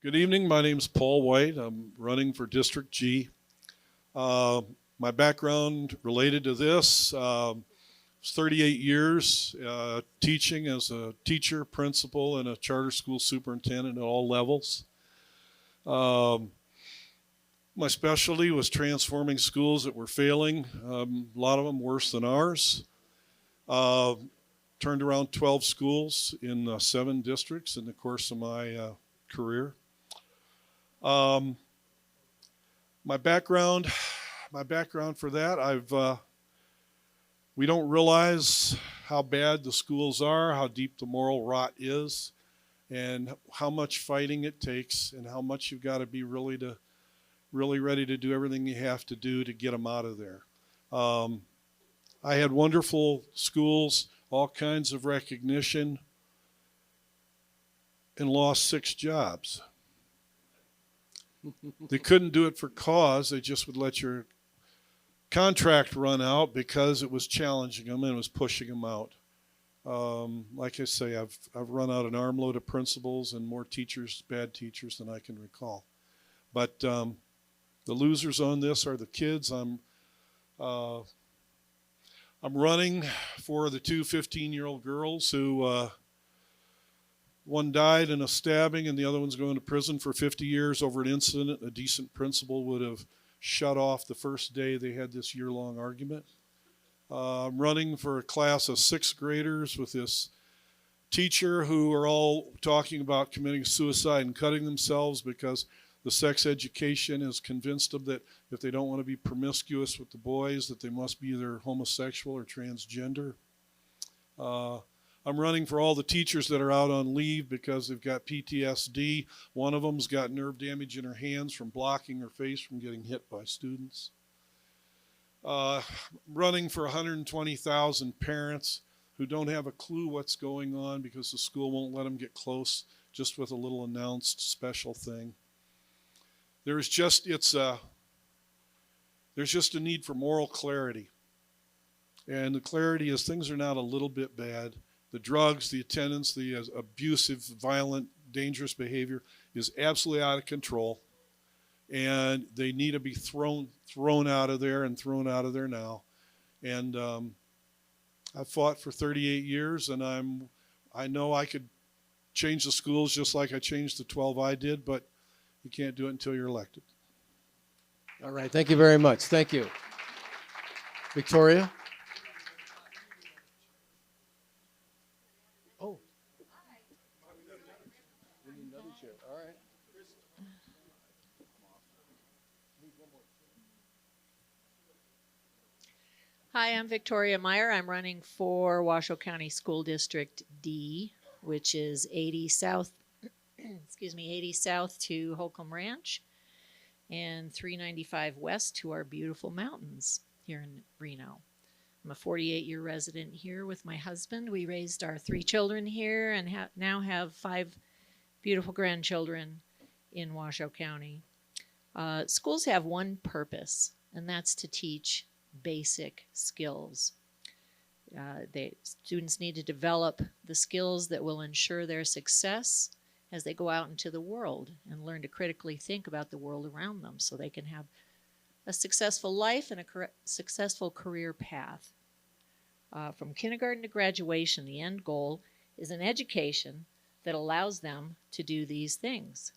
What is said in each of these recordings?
Good evening. My name is Paul White. I'm running for District G. My background related to this is 38 years teaching as a teacher, principal, and a charter school superintendent at all levels. My specialty was transforming schools that were failing, a lot of them worse than ours. Turned around 12 schools in 7 districts in the course of my career. My background for that, we don't realize how bad the schools are, how deep the moral rot is, and how much fighting it takes, and how much you've got to be really ready to do everything you have to do to get them out of there. I had wonderful schools, all kinds of recognition, and lost 6 jobs. They couldn't do it for cause. They just would let your contract run out because it was challenging them and it was pushing them out. Like I say, I've run out an armload of principals and more teachers, bad teachers, than I can recall. But the losers on this are the kids. I'm running for the 2 15-year-old girls who one died in a stabbing and the other one's going to prison for 50 years over an incident a decent principal would have shut off the first day they had this year-long argument. I'm running for a class of 6th graders with this teacher who are all talking about committing suicide and cutting themselves because the sex education has convinced them that if they don't want to be promiscuous with the boys, that they must be either homosexual or transgender. I'm running for all the teachers that are out on leave because they've got PTSD. One of them's got nerve damage in her hands from blocking her face from getting hit by students. Running for 120,000 parents who don't have a clue what's going on because the school won't let them get close just with a little announced special thing. There's just a need for moral clarity. And the clarity is things are not a little bit bad. The drugs, the attendance, the abusive, violent, dangerous behavior is absolutely out of control. And they need to be thrown out of there and thrown out of there now. And I've fought for 38 years, and I know I could change the schools just like I changed the 12 I did, but you can't do it until you're elected. All right. Thank you very much. Thank you. Victoria? Oh. We need another chair. All right. Hi, I'm Victoria Myer. I'm running for Washoe County School District D, which is 80 south, 80 south to Holcomb Ranch and 395 west to our beautiful mountains here in Reno. I'm a 48-year resident here with my husband. We raised our 3 children here and now have 5 beautiful grandchildren in Washoe County. Schools have one purpose, and that's to teach basic skills. Students need to develop the skills that will ensure their success as they go out into the world and learn to critically think about the world around them so they can have a successful life and a successful career path. From kindergarten to graduation, the end goal is an education that allows them to do these things.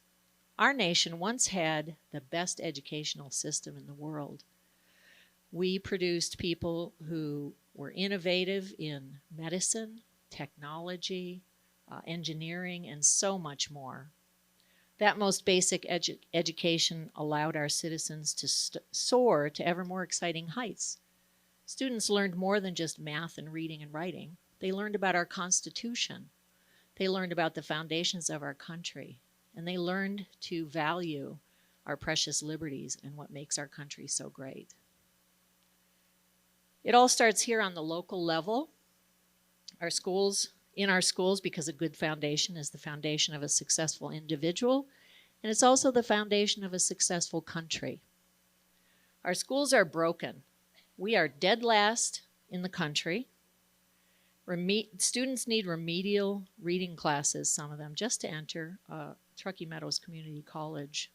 Our nation once had the best educational system in the world. We produced people who were innovative in medicine, technology, engineering, and so much more. That most basic education allowed our citizens to soar to ever more exciting heights. Students learned more than just math and reading and writing. They learned about our Constitution. They learned about the foundations of our country. And they learned to value our precious liberties and what makes our country so great. It all starts here on the local level. In our schools, because a good foundation is the foundation of a successful individual, and it's also the foundation of a successful country. Our schools are broken. We are dead last in the country. Students need remedial reading classes, some of them, just to enter Truckee Meadows Community College.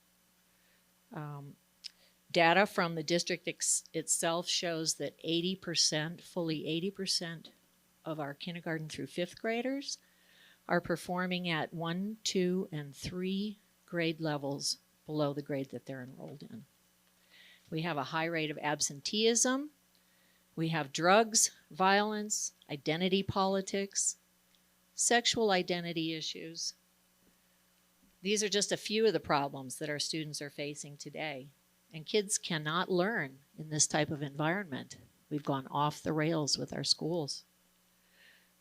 Data from the district itself shows that 80%, fully 80% of our kindergarten through fifth graders are performing at 1, 2, and 3 grade levels below the grade that they're enrolled in. We have a high rate of absenteeism. We have drugs, violence, identity politics, sexual identity issues. These are just a few of the problems that our students are facing today. And kids cannot learn in this type of environment. We've gone off the rails with our schools.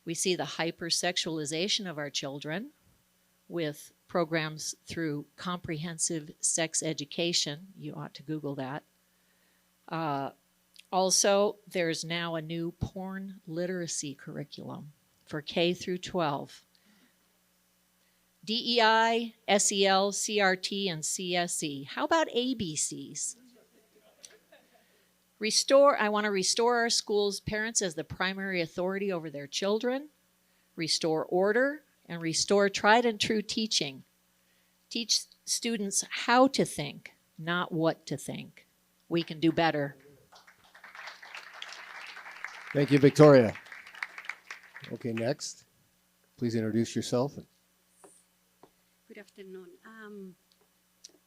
We see the hypersexualization of our children with programs through comprehensive sex education. You ought to Google that. Also, there's now a new porn literacy curriculum for K through 12. DEI, SEL, CRT, and CSE. How about ABCs? I want to restore our schools' parents as the primary authority over their children, restore order, and restore tried and true teaching. Teach students how to think, not what to think. We can do better. Thank you, Victoria. Okay, next. Please introduce yourself. Good afternoon.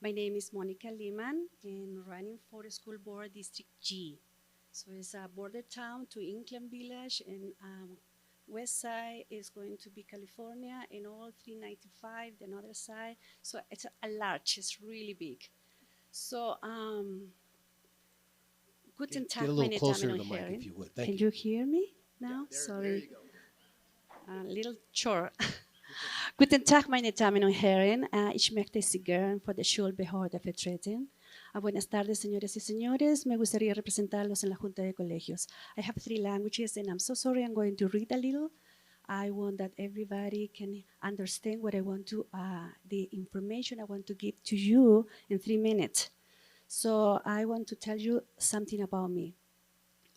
My name is Monica Lehmann, and running for the school board District G. So it's a border town to Incline Village, and west side is going to be California, and all 395, the other side. So it's a large, it's really big. So, guten Tag, Get a little meine closer Damen to und the mic, Herren. if you would. Thank Can you. you hear me now? There Sorry. you go. A little short. Guten Tag, meine Damen und Herren. Ich möchte Sie gern vor der Schulbehörde vertreten. Buenas tardes, señores y señores. Me gustaría representarlos en la Junta de Colegios. I have 3 languages, and I'm so sorry I'm going to read a little. I want that everybody can understand what I want to, the information I want to give to you in 3 minutes. So I want to tell you something about me.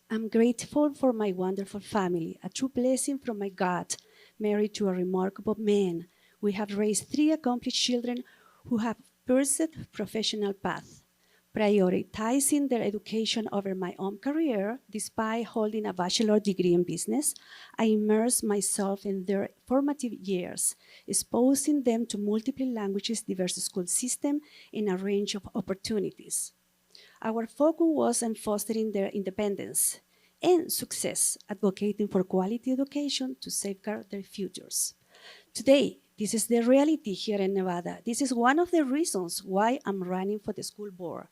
I'm grateful for my wonderful family, a true blessing from my God, married to a remarkable man. We have raised 3 accomplished children who have pursued professional paths, prioritizing their education over my own career. Despite holding a bachelor's degree in business, I immersed myself in their formative years, exposing them to multiple languages, diverse school system, and a range of opportunities. Our focus was on fostering their independence and success, advocating for quality education to safeguard their futures. Today, this is the reality here in Nevada. This is one of the reasons why I'm running for the school board.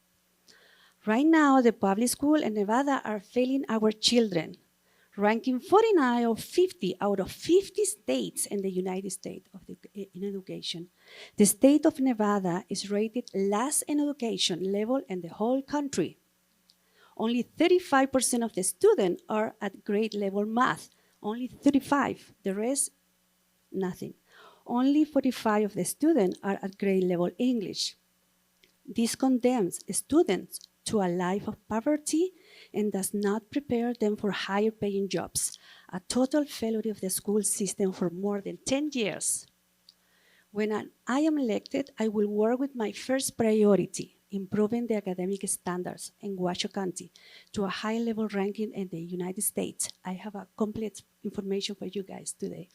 Right now, the public schools in Nevada are failing our children, ranking 49 of 50 out of 50 states in the United States in education. The state of Nevada is rated last in education level in the whole country. Only 35% of the students are at grade level math. Only 35. The rest, nothing. Only 45 of the students are at grade level English. This condemns students to a life of poverty and does not prepare them for higher paying jobs, a total failure of the school system for more than 10 years. When I am elected, I will work with my first priority, improving the academic standards in Washoe County to a high level ranking in the United States. I have a complete information for you guys today.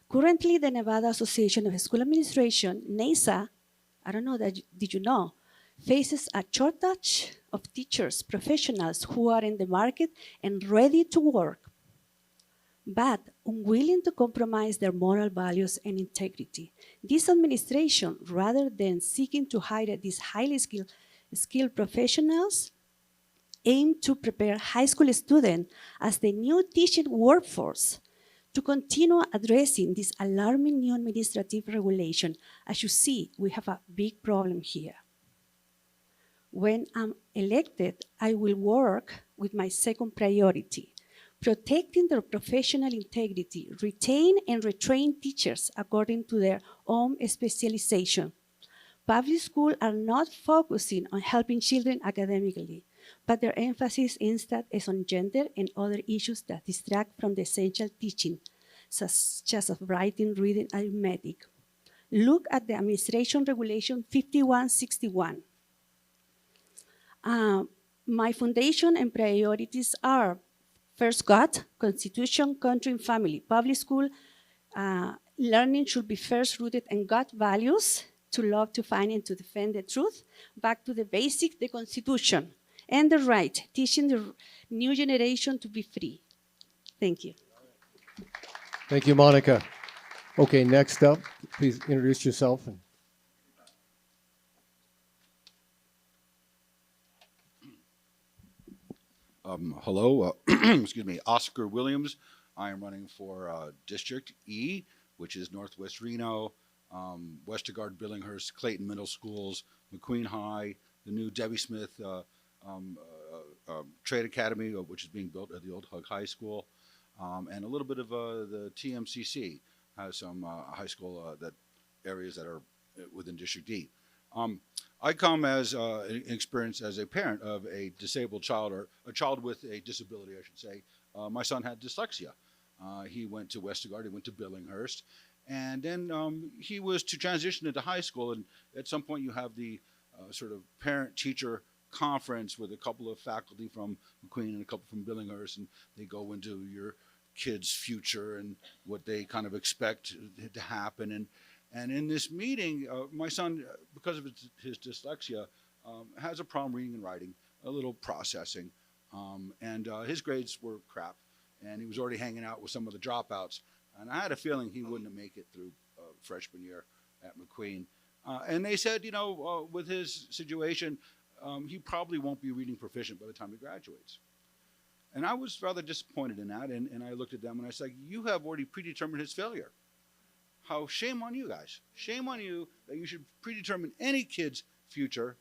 Currently, the Nevada Association of School Administration, NASA, I don't know, did you know, faces a shortage of teachers, professionals who are in the market and ready to work, but unwilling to compromise their moral values and integrity. This administration, rather than seeking to hire these highly skilled professionals, aim to prepare high school students as the new teaching workforce to continue addressing this alarming new administrative regulation. As you see, we have a big problem here. When I'm elected, I will work with my second priority, protecting their professional integrity, retain and retrain teachers according to their own specialization. Public schools are not focusing on helping children academically, but their emphasis instead is on gender and other issues that distract from the essential teaching, such as of writing, reading, arithmetic. Look at the Administration Regulation 5161. My foundation and priorities are first God, Constitution, country, and family. Public school learning should be first rooted in God values, to love, to find, and to defend the truth. Back to the basic, the Constitution, and the right, teaching the new generation to be free. Thank you. Thank you, Monica. Okay, next up, please introduce yourself. Hello, excuse me, Oscar Williams. I am running for District E, which is Northwest Reno, Westergaard, Billinghurst, Clayton Middle Schools, McQueen High, the new Debbie Smith Trade Academy, which is being built at the old Hug High School, and a little bit of the TMCC has some high school areas that are within District E. I come as an experience as a parent of a disabled child, or a child with a disability, I should say. My son had dyslexia. He went to Westergaard, he went to Billinghurst, and then he was to transition into high school, and at some point you have the sort of parent-teacher conference with a couple of faculty from McQueen and a couple from Billinghurst, and they go into your kid's future and what they kind of expect to happen. And in this meeting, my son, because of his dyslexia, has a problem reading and writing, a little processing, and his grades were crap, and he was already hanging out with some of the dropouts, and I had a feeling he wouldn't make it through freshman year at McQueen. And they said, you know, with his situation, he probably won't be reading proficient by the time he graduates. And I was rather disappointed in that, and I looked at them and I said, you have already predetermined his failure. How shame on you guys. Shame on you that you should predetermine any kid's future.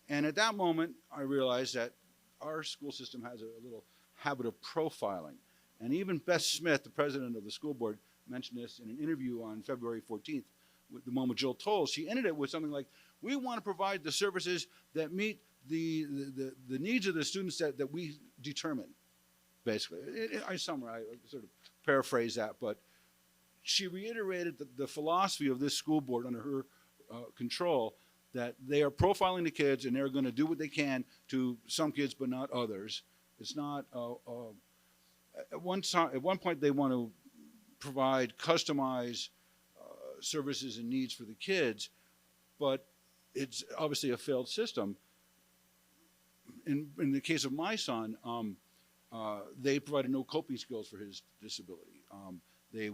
And at that moment, I realized that our school system has a little habit of profiling. And even Beth Smith, the president of the school board, mentioned this in an interview on February 14th, with the one with Jill Tolles. She ended it with something like, we want to provide the services that meet the needs of the students that we determine, basically. I sort of paraphrase that, but she reiterated the philosophy of this school board under her control, that they are profiling the kids and they're going to do what they can to some kids but not others. It's not, at one point they want to provide customized services and needs for the kids, but it's obviously a failed system. In the case of my son, they provided no coping skills for his disability. He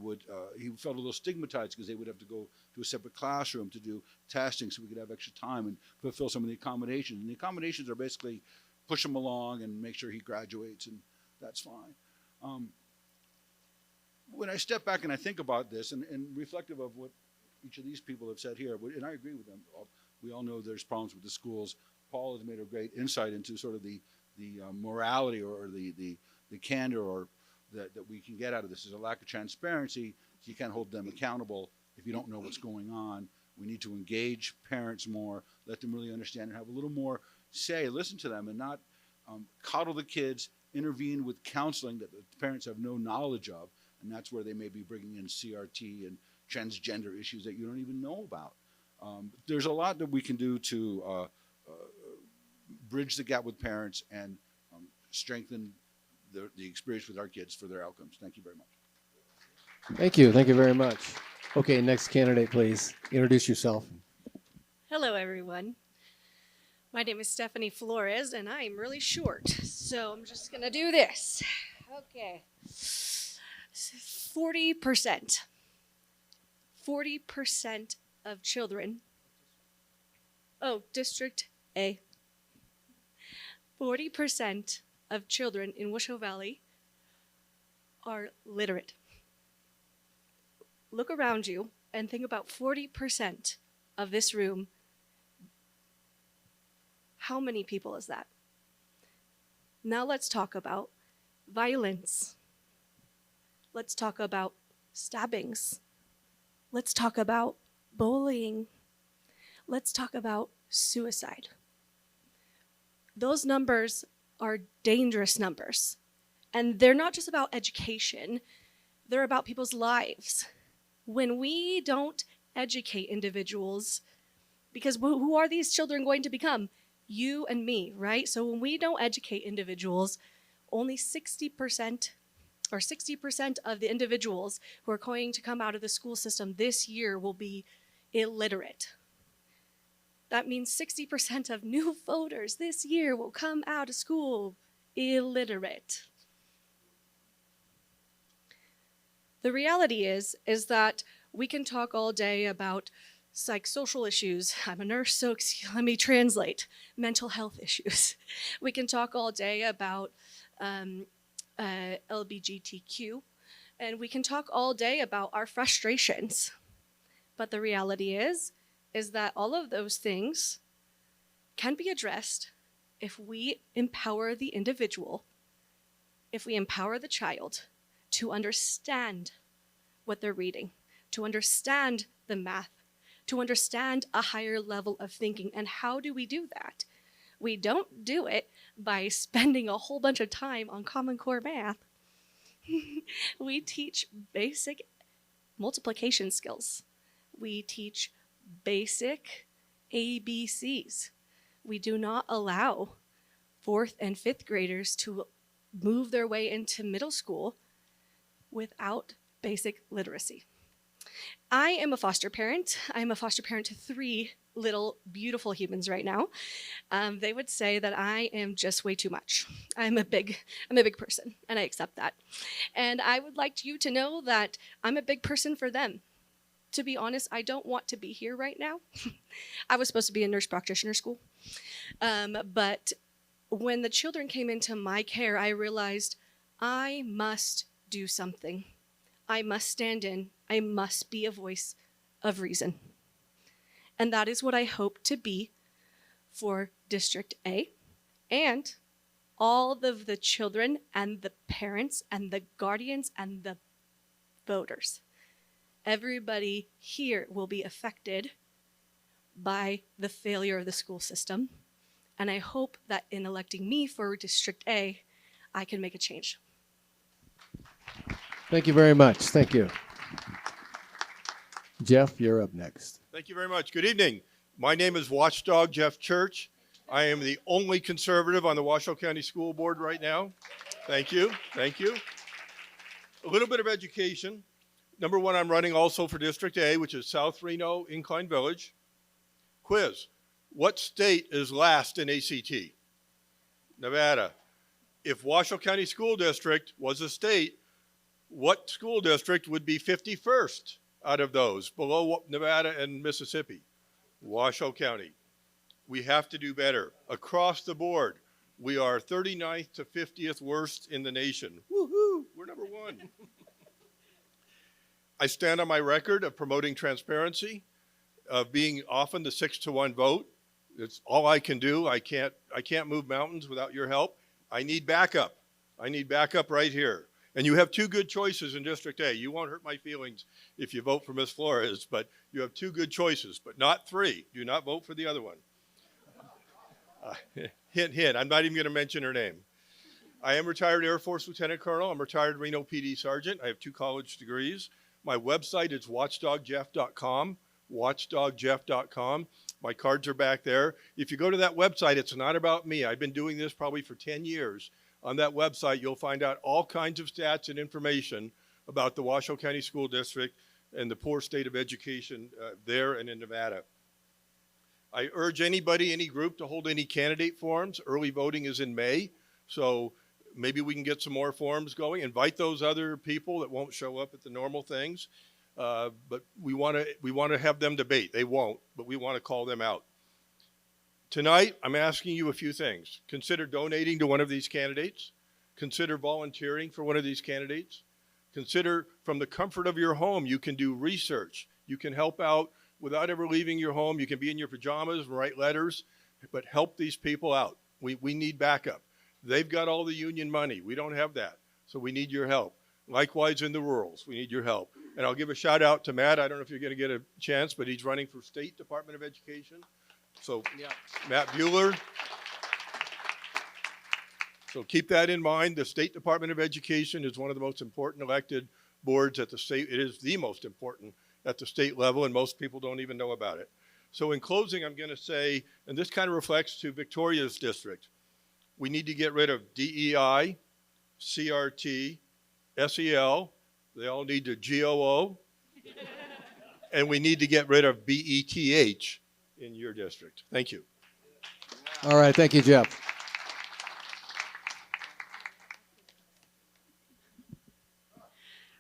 felt a little stigmatized because they would have to go to a separate classroom to do testing so we could have extra time and fulfill some of the accommodations. And the accommodations are basically push him along and make sure he graduates, and that's fine. When I step back and I think about this, and reflective of what each of these people have said here, and I agree with them, we all know there's problems with the schools. Paul has made a great insight into sort of the morality or the candor or that we can get out of this. Is a lack of transparency, so you can't hold them accountable if you don't know what's going on. We need to engage parents more, let them really understand and have a little more say, listen to them, and not coddle the kids, intervene with counseling that the parents have no knowledge of, and that's where they may be bringing in CRT and transgender issues that you don't even know about. There's a lot that we can do to bridge the gap with parents and strengthen the experience with our kids for their outcomes. Thank you very much. Thank you. Thank you very much. Okay, next candidate, please. Introduce yourself. Hello, everyone. My name is Stephanie Flores, and I am really short, so I'm just going to do this. Okay. 40%. 40% of children. Oh, District A. 40% of children in Washoe Valley are literate. Look around you and think about 40% of this room. How many people is that? Now let's talk about violence. Let's talk about stabbings. Let's talk about bullying. Let's talk about suicide. those numbers are dangerous numbers. And they're not just about education, they're about people's lives. When we don't educate individuals, because who are these children going to become? You and me, right? So when we don't educate individuals, only 60% or 60% of the individuals who are going to come out of the school system this year will be illiterate. That means 60% of new voters this year will come out of school illiterate. The reality is that we can talk all day about psychosocial issues. I'm a nurse, so let me translate. Mental health issues. We can talk all day about LGBTQ, and we can talk all day about our frustrations. But the reality is that all of those things can be addressed if we empower the individual, if we empower the child to understand what they're reading, to understand the math, to understand a higher level of thinking. And how do we do that? We don't do it by spending a whole bunch of time on Common Core math. We teach basic multiplication skills. We teach basic ABCs. We do not allow 4th and 5th graders to move their way into middle school without basic literacy. I am a foster parent. I am a foster parent to 3 little beautiful humans right now. They would say that I am just way too much. I'm a big person, and I accept that. And I would like you to know that I'm a big person for them. To be honest, I don't want to be here right now. I was supposed to be in nurse practitioner school. But when the children came into my care, I realized I must do something. I must stand in. I must be a voice of reason. And that is what I hope to be for District A and all of the children and the parents and the guardians and the voters. Everybody here will be affected by the failure of the school system. And I hope that in electing me for District A, I can make a change. Thank you very much. Thank you. Jeff, you're up next. Thank you very much. Good evening. My name is Watchdog Jeff Church. I am the only conservative on the Washoe County School Board right now. Thank you. Thank you. A little bit of education. Number one, I'm running also for District A, which is South Reno Incline Village. Quiz. What state is last in ACT? Nevada. If Washoe County School District was a state, what school district would be 51st out of those, below Nevada and Mississippi? Washoe County. We have to do better. Across the board, we are 39th to 50th worst in the nation. Woohoo! We're number 1. I stand on my record of promoting transparency, of being often the 6-to-1 vote. It's all I can do. I can't move mountains without your help. I need backup. I need backup right here. And you have 2 good choices in District A. You won't hurt my feelings if you vote for Ms. Flores, but you have 2 good choices, but not 3. Do not vote for the other one. Hint, hint. I'm not even going to mention her name. I am retired Air Force Lieutenant Colonel. I'm retired Reno PD Sergeant. I have 2 college degrees. My website is watchdogjeff.com, watchdogjeff.com. My cards are back there. If you go to that website, it's not about me. I've been doing this probably for 10 years. On that website, you'll find out all kinds of stats and information about the Washoe County School District and the poor state of education there and in Nevada. I urge anybody, any group to hold any candidate forums. Early voting is in May, so maybe we can get some more forums going. Invite those other people that won't show up at the normal things, but we want to have them debate. They won't, but we want to call them out. Tonight, I'm asking you a few things. Consider donating to one of these candidates. Consider volunteering for one of these candidates. Consider from the comfort of your home, you can do research. You can help out without ever leaving your home. You can be in your pajamas and write letters, but help these people out. We need backup. They've got all the union money. We don't have that, so we need your help. Likewise in the rurals, we need your help. And I'll give a shout out to Matt. I don't know if you're going to get a chance, but he's running for State Department of Education. So yeah. Matt Bueller. So keep that in mind. The State Department of Education is one of the most important elected boards at the state. It is the most important at the state level, and most people don't even know about it. So in closing, I'm going to say, and this kind of reflects to Victoria's district, we need to get rid of DEI, CRT, SEL. They all need to GOO. And we need to get rid of BETH in your district. Thank you. All right, thank you, Jeff.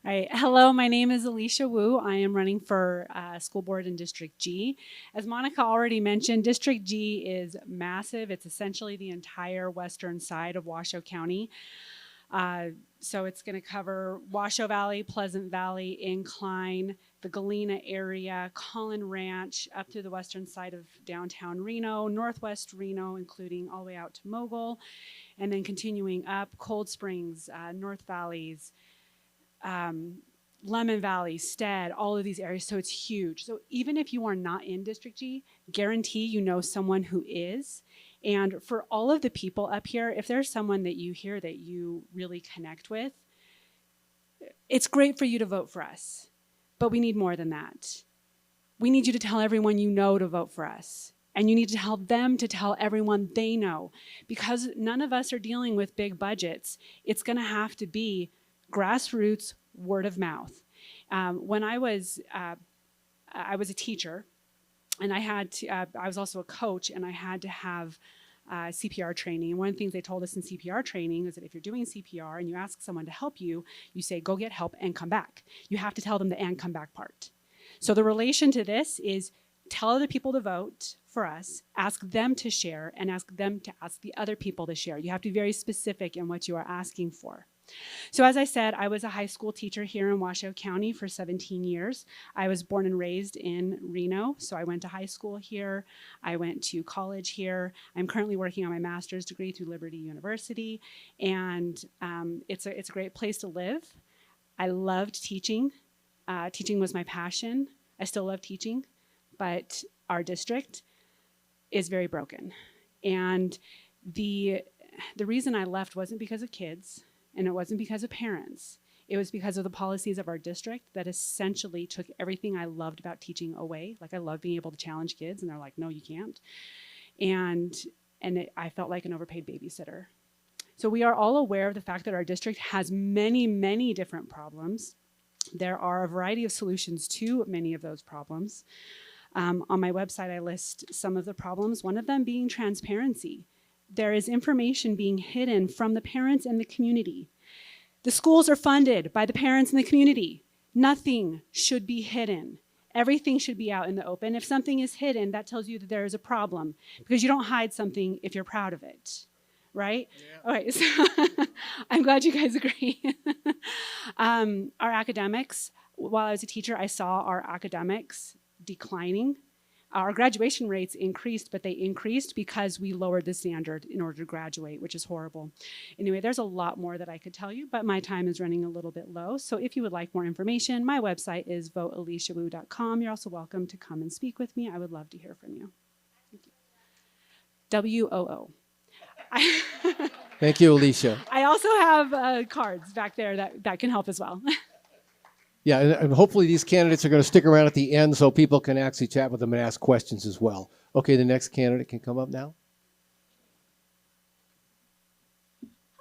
All right. Hello, my name is Alicia Wu. I am running for school board in District G. As Monica already mentioned, District G is massive. It's essentially the entire western side of Washoe County. So it's going to cover Washoe Valley, Pleasant Valley, Incline, the Galena area, Collin Ranch, up through the western side of downtown Reno, northwest Reno, including all the way out to Mogul, and then continuing up Cold Springs, North Valleys, Lemon Valley, Stead, all of these areas. So it's huge. So even if you are not in District G, guarantee you know someone who is. And for all of the people up here, if there's someone that you hear that you really connect with, it's great for you to vote for us. But we need more than that. We need you to tell everyone you know to vote for us. And you need to tell them to tell everyone they know. Because none of us are dealing with big budgets. It's going to have to be grassroots, word of mouth. When I was a teacher, and I was also a coach, and I had to have CPR training. And one of the things they told us in CPR training is that if you're doing CPR and you ask someone to help you, you say, go get help and come back. You have to tell them the and come back part. So the relation to this is tell other people to vote for us, ask them to share, and ask them to ask the other people to share. You have to be very specific in what you are asking for. So as I said, I was a high school teacher here in Washoe County for 17 years. I was born and raised in Reno, so I went to high school here. I went to college here. I'm currently working on my master's degree through Liberty University, and it's a great place to live. I loved teaching. Teaching was my passion. I still love teaching, but our district is very broken. And the reason I left wasn't because of kids. And it wasn't because of parents. It was because of the policies of our district that essentially took everything I loved about teaching away. Like I love being able to challenge kids, and they're like, no, you can't. And I felt like an overpaid babysitter. So we are all aware of the fact that our district has many, many different problems. There are a variety of solutions to many of those problems. On my website, I list some of the problems, one of them being transparency. There is information being hidden from the parents and the community. The schools are funded by the parents and the community. Nothing should be hidden. Everything should be out in the open. If something is hidden, that tells you that there is a problem, because you don't hide something if you're proud of it, right? Yeah. All right, so I'm glad you guys agree. Our academics, while I was a teacher, I saw our academics declining. Our graduation rates increased, but they increased because we lowered the standard in order to graduate, which is horrible. Anyway, there's a lot more that I could tell you, but my time is running a little bit low. So if you would like more information, my website is votealiciawu.com. You're also welcome to come and speak with me. I would love to hear from you. Thank you. WOO. Thank you, Alicia. I also have cards back there that can help as well. Yeah, and hopefully these candidates are going to stick around at the end so people can actually chat with them and ask questions as well. Okay, the next candidate can come up now.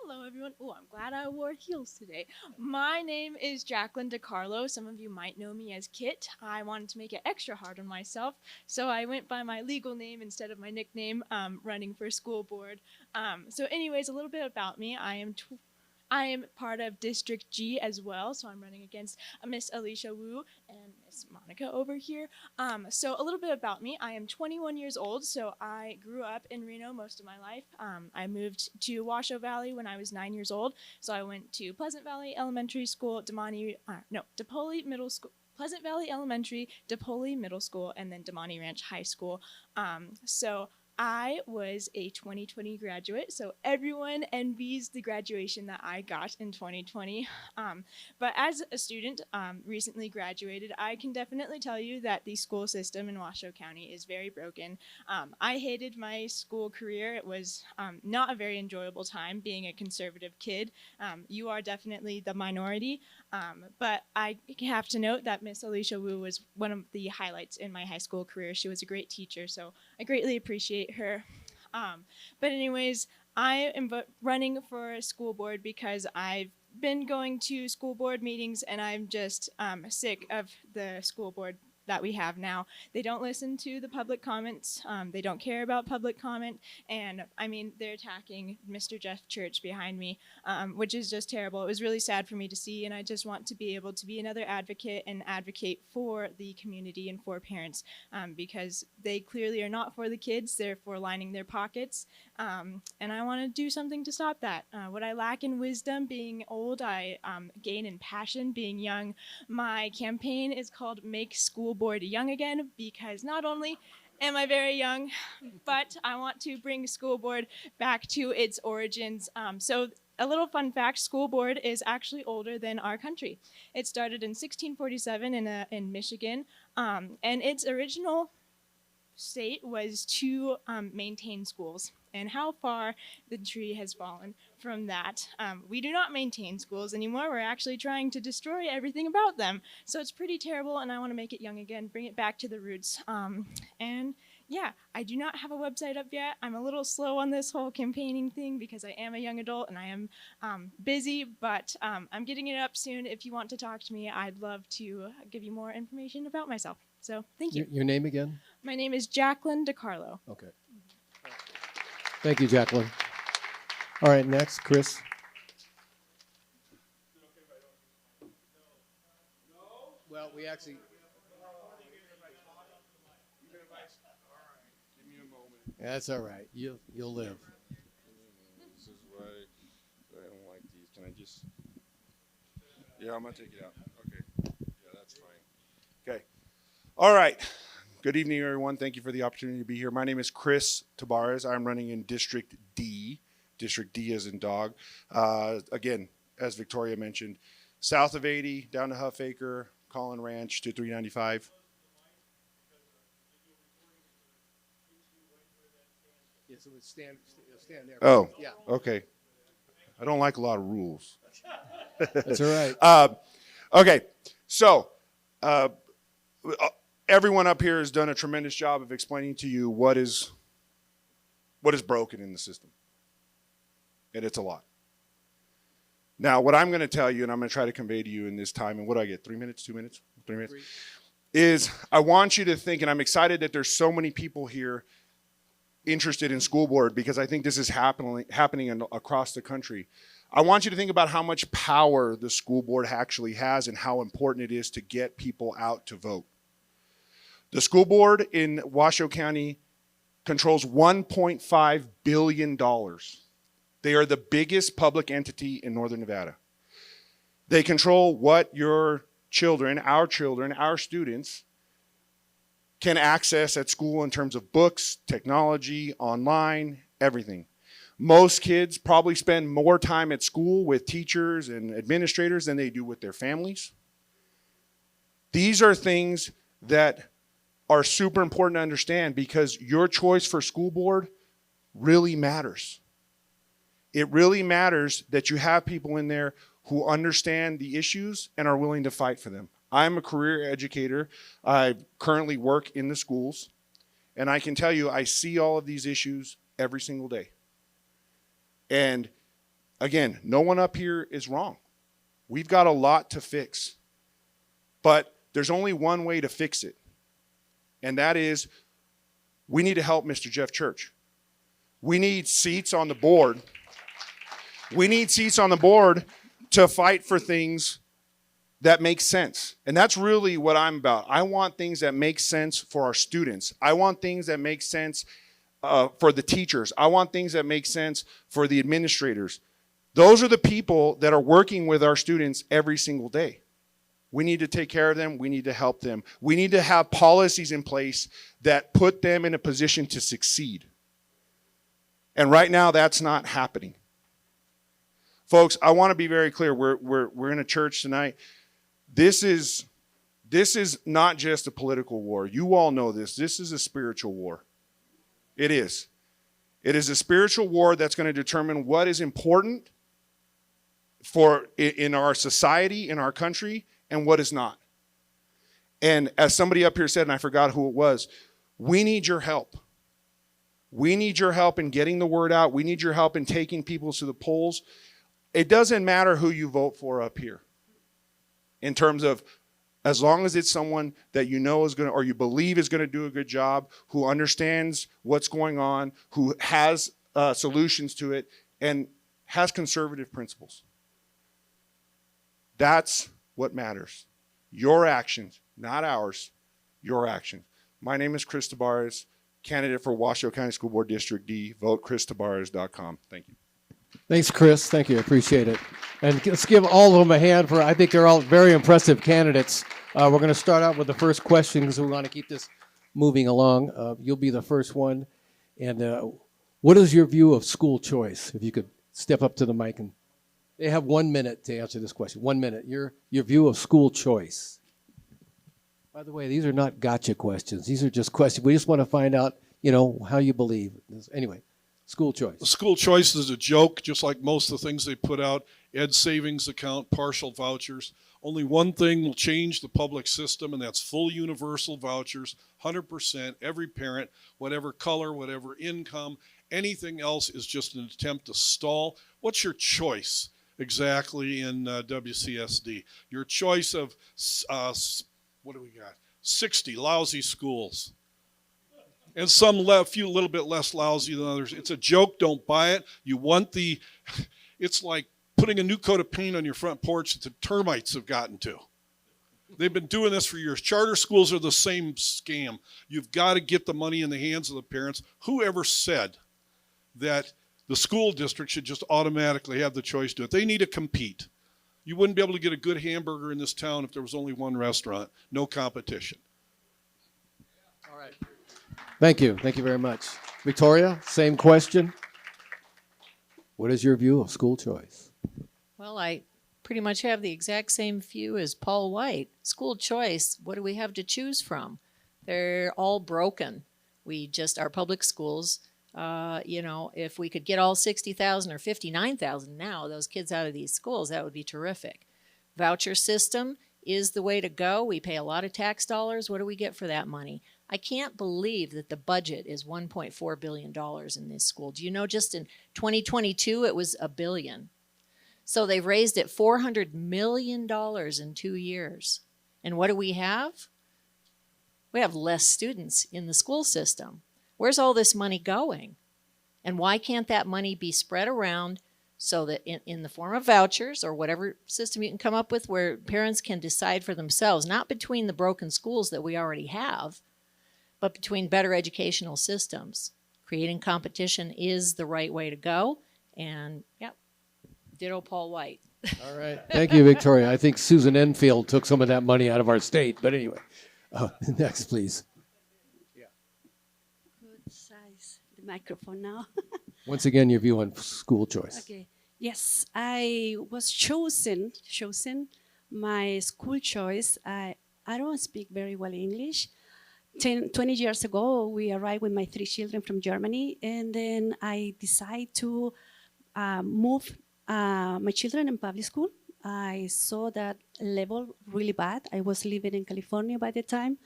Hello, everyone. Oh, I'm glad I wore heels today. My name is Jacqlyn de Carlo. Some of you might know me as Kit. I wanted to make it extra hard on myself, so I went by my legal name instead of my nickname, running for school board. So anyways, a little bit about me. I am part of District G as well, so I'm running against Miss Alicia Wu and Miss Monica over here. So a little bit about me. I am 21 years old, so I grew up in Reno most of my life. I moved to Washoe Valley when I was 9 years old, so I went to Pleasant Valley Elementary School, DePoli Middle School, Pleasant Valley Elementary, DePoli Middle School, and then Damani Ranch High School. So I was a 2020 graduate, so everyone envies the graduation that I got in 2020. But as a student recently graduated, I can definitely tell you that the school system in Washoe County is very broken. I hated my school career. It was not a very enjoyable time being a conservative kid. You are definitely the minority, but I have to note that Miss Alicia Wu was one of the highlights in my high school career. She was a great teacher, so I greatly appreciate her. But anyways, I am running for school board because I've been going to school board meetings and I'm just sick of the school board that we have now. They don't listen to the public comments. They don't care about public comment. And I mean, they're attacking Mr. Jeff Church behind me, which is just terrible. It was really sad for me to see. And I just want to be able to be another advocate and advocate for the community and for parents because they clearly are not for the kids. They're for lining their pockets. And I want to do something to stop that. What I lack in wisdom being old, I gain in passion being young. My campaign is called Make School Board Young Again because not only am I very young, but I want to bring school board back to its origins. So a little fun fact, school board is actually older than our country. It started in 1647 in Michigan, and its original state was to maintain schools. And how far the tree has fallen from that. We do not maintain schools anymore. We're actually trying to destroy everything about them. So it's pretty terrible, and I want to make it young again, bring it back to the roots. And yeah, I do not have a website up yet. I'm a little slow on this whole campaigning thing because I am a young adult and I am busy, but I'm getting it up soon. If you want to talk to me, I'd love to give you more information about myself. So thank you. Your name again? My name is Jacqlyn Carlo. Okay. Thank you, Jacqlyn. All right, next, Chris. Well, we actually. That's all right. You'll live. This is why I don't like these. Can I just? Yeah, I'm gonna take it out. Okay. Yeah, that's fine. Okay. All right. Good evening, everyone. Thank you for the opportunity to be here. My name is Chris Tabarez. I'm running in District D. District D as in dog. Again, as Victoria mentioned, south of 80, down to Huffacre, Collin Ranch to 395. Yeah, so it's stand there. Oh, Yeah. okay. I don't like a lot of rules. That's all right. Okay, so everyone up here has done a tremendous job of explaining to you what is broken in the system. And it's a lot. Now, what I'm going to tell you, and I'm going to try to convey to you in this time, and what do I get, 3 minutes, 2 minutes, 3 minutes? 3. Is I want you to think, and I'm excited that there's so many people here interested in school board because I think this is happening across the country. I want you to think about how much power the school board actually has and how important it is to get people out to vote. The school board in Washoe County controls $1.5 billion. They are the biggest public entity in Northern Nevada. They control what your children, our students, can access at school in terms of books, technology, online, everything. Most kids probably spend more time at school with teachers and administrators than they do with their families. These are things that are super important to understand because your choice for school board really matters. It really matters that you have people in there who understand the issues and are willing to fight for them. I'm a career educator. I currently work in the schools, and I can tell you I see all of these issues every single day. And again, no one up here is wrong. We've got a lot to fix, but there's only one way to fix it, and that is we need to help Mr. Jeff Church. We need seats on the board. We need seats on the board to fight for things that make sense. And that's really what I'm about. I want things that make sense for our students. I want things that make sense for the teachers. I want things that make sense for the administrators. Those are the people that are working with our students every single day. We need to take care of them. We need to help them. We need to have policies in place that put them in a position to succeed. And right now, that's not happening. Folks, I want to be very clear. We're in a church tonight. This is not just a political war. You all know this. This is a spiritual war. It is. It is a spiritual war that's going to determine what is important in our society, in our country, and what is not. And as somebody up here said, and I forgot who it was, we need your help. We need your help in getting the word out. We need your help in taking people to the polls. It doesn't matter who you vote for up here in terms of, as long as it's someone that you know is going to, or you believe is going to do a good job, who understands what's going on, who has solutions to it, and has conservative principles. That's what matters. Your actions, not ours, your actions. My name is Chris Tabarez, candidate for Washoe County School Board District D. Vote ChrisTabarez.com. Thank you. Thanks, Chris. Thank you. Appreciate it. And let's give all of them a hand for, I think they're all very impressive candidates. We're going to start out with the first question because we want to keep this moving along. You'll be the first one. And what is your view of school choice? If you could step up to the mic, and they have 1 minute to answer this question. 1 minute. Your view of school choice. By the way, these are not gotcha questions. These are just questions. We just want to find out, how you believe. Anyway, school choice. School choice is a joke, just like most of the things they put out. Ed savings account, partial vouchers. Only one thing will change the public system, and that's full universal vouchers, 100%, every parent, whatever color, whatever income. Anything else is just an attempt to stall. What's your choice exactly in WCSD? Your choice of, what do we got? 60 lousy schools. And some few little bit less lousy than others. It's a joke. Don't buy it. You want it's like putting a new coat of paint on your front porch that the termites have gotten to. They've been doing this for years. Charter schools are the same scam. You've got to get the money in the hands of the parents. Whoever said that the school district should just automatically have the choice to do it? They need to compete. You wouldn't be able to get a good hamburger in this town if there was only one restaurant. No competition. All right. Thank you. Thank you very much. Victoria, same question. What is your view of school choice? Well, I pretty much have the exact same view as Paul White. School choice, what do we have to choose from? They're all broken. Our public schools, if we could get all 60,000 or 59,000 now, those kids out of these schools, that would be terrific. Voucher system is the way to go. We pay a lot of tax dollars. What do we get for that money? I can't believe that the budget is $1.4 billion in this school. Do you know just in 2022 it was $1 billion? So they've raised it $400 million in 2 years. And what do we have? We have less students in the school system. Where's all this money going? And why can't that money be spread around so that in the form of vouchers or whatever system you can come up with where parents can decide for themselves, not between the broken schools that we already have, but between better educational systems. Creating competition is the right way to go. And, ditto Paul White. All right. Thank you, Victoria. I think Susan Enfield took some of that money out of our state. But anyway, next, please. Good size. The microphone now. Once again, your view on school choice. Okay. Yes, I was chosen my school choice. I don't speak very well English. 20 years ago, we arrived with my 3 children from Germany, and then I decided to move my children in public school. I saw that level really bad. I was living in California by the time,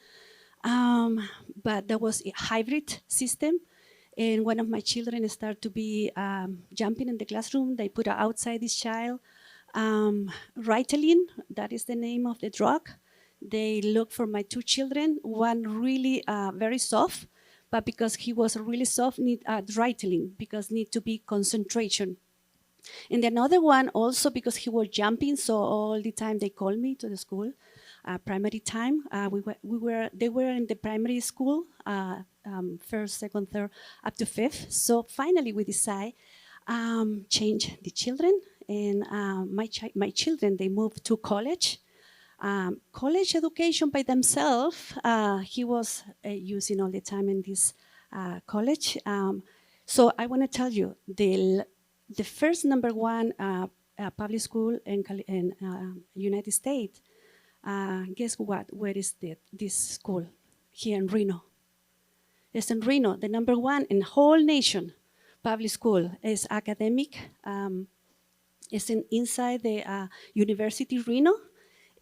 but there was a hybrid system. And one of my children started to be jumping in the classroom. They put outside this child. Ritalin, that is the name of the drug. They looked for my 2 children, one really very soft, but because he was really soft, need Ritalin, because need to be concentration. And another one also because he was jumping, so all the time they called me to the school, primary time. They were in the primary school, first, second, third, up to 5th. So finally we decide change the children, and my children, they moved to college. College education by themselves, he was using all the time in this college. So I want to tell you, the first number one public school in United States, guess what? Where is this school? Here in Reno. It's in Reno, the number one in whole nation public school. Is academic. It's inside the University Reno,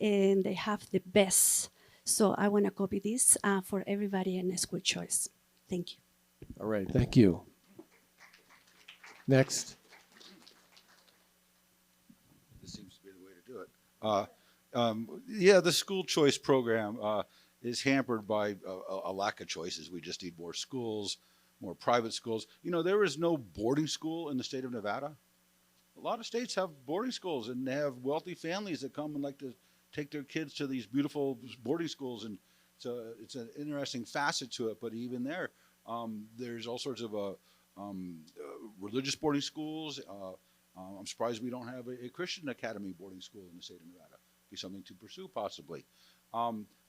and they have the best. So I want to copy this for everybody in school choice. Thank you. All right, thank you. Next. This seems to be the way to do it. Yeah, the school choice program is hampered by a lack of choices. We just need more schools, more private schools. You know, there is no boarding school in the state of Nevada. A lot of states have boarding schools, and they have wealthy families that come and like to take their kids to these beautiful boarding schools, and it's an interesting facet to it. But even there, there's all sorts of religious boarding schools. I'm surprised we don't have a Christian academy boarding school in the state of Nevada. Be something to pursue possibly.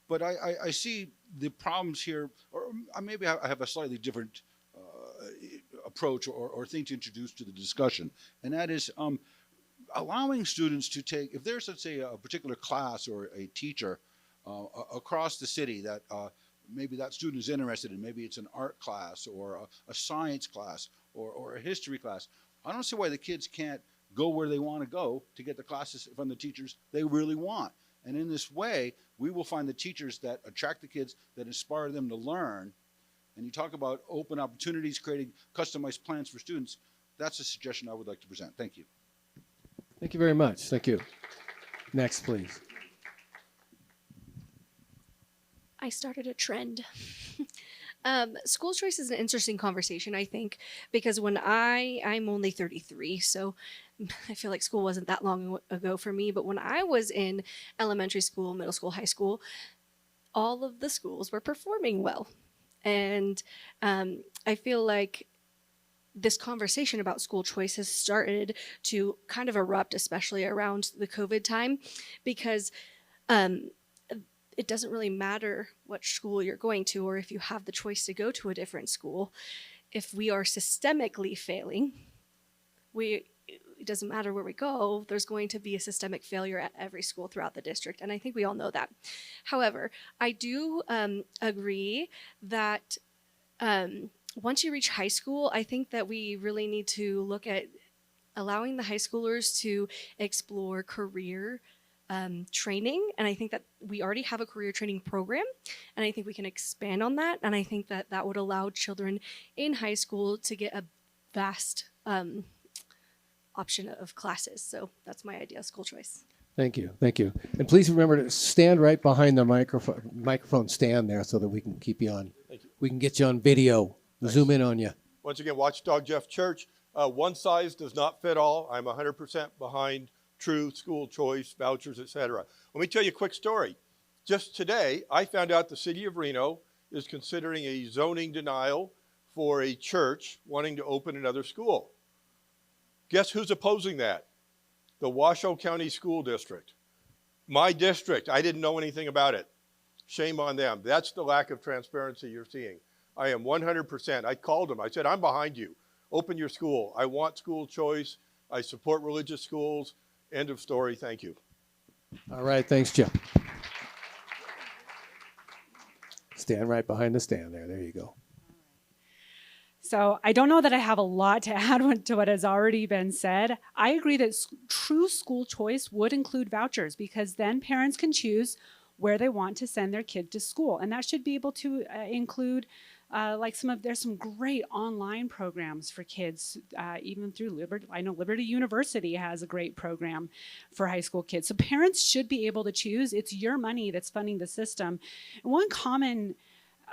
But I see the problems here, or maybe I have a slightly different approach or thing to introduce to the discussion, and that is allowing students to take, if there's, let's say, a particular class or a teacher across the city that maybe that student is interested in, maybe it's an art class or a science class or a history class. I don't see why the kids can't go where they want to go to get the classes from the teachers they really want. And in this way, we will find the teachers that attract the kids, that inspire them to learn. And you talk about open opportunities, creating customized plans for students. That's a suggestion I would like to present. Thank you. Thank you very much. Thank you. Next, please. I started a trend. School choice is an interesting conversation, I think, because when I'm only 33, so I feel like school wasn't that long ago for me, but when I was in elementary school, middle school, high school, all of the schools were performing well. And I feel like this conversation about school choice has started to kind of erupt, especially around the COVID time, because it doesn't really matter what school you're going to or if you have the choice to go to a different school. If we are systemically failing, it doesn't matter where we go, there's going to be a systemic failure at every school throughout the district. And I think we all know that. However, I do agree that once you reach high school, I think that we really need to look at allowing the high schoolers to explore career training. And I think that we already have a career training program, and I think we can expand on that. And I think that that would allow children in high school to get a vast option of classes. So that's my idea of school choice. Thank you. Thank you. And please remember to stand right behind the microphone stand there so that we can keep you on. Thank you. We can get you on video. Thanks. Zoom in on you. Once again, Watchdog Jeff Church. One size does not fit all. I'm 100% behind true school choice, vouchers, etc. Let me tell you a quick story. Just today, I found out the city of Reno is considering a zoning denial for a church wanting to open another school. Guess who's opposing that? The Washoe County School District. My district. I didn't know anything about it. Shame on them. That's the lack of transparency you're seeing. I am 100%. I called them. I said, I'm behind you. Open your school. I want school choice. I support religious schools. End of story. Thank you. All right. Thanks, Jim. Stand right behind the stand there. There you go. So I don't know that I have a lot to add to what has already been said. I agree that true school choice would include vouchers, because then parents can choose where they want to send their kid to school. And that should be able to include there's some great online programs for kids, even through Liberty. I know Liberty University has a great program for high school kids. So parents should be able to choose. It's your money that's funding the system. And one common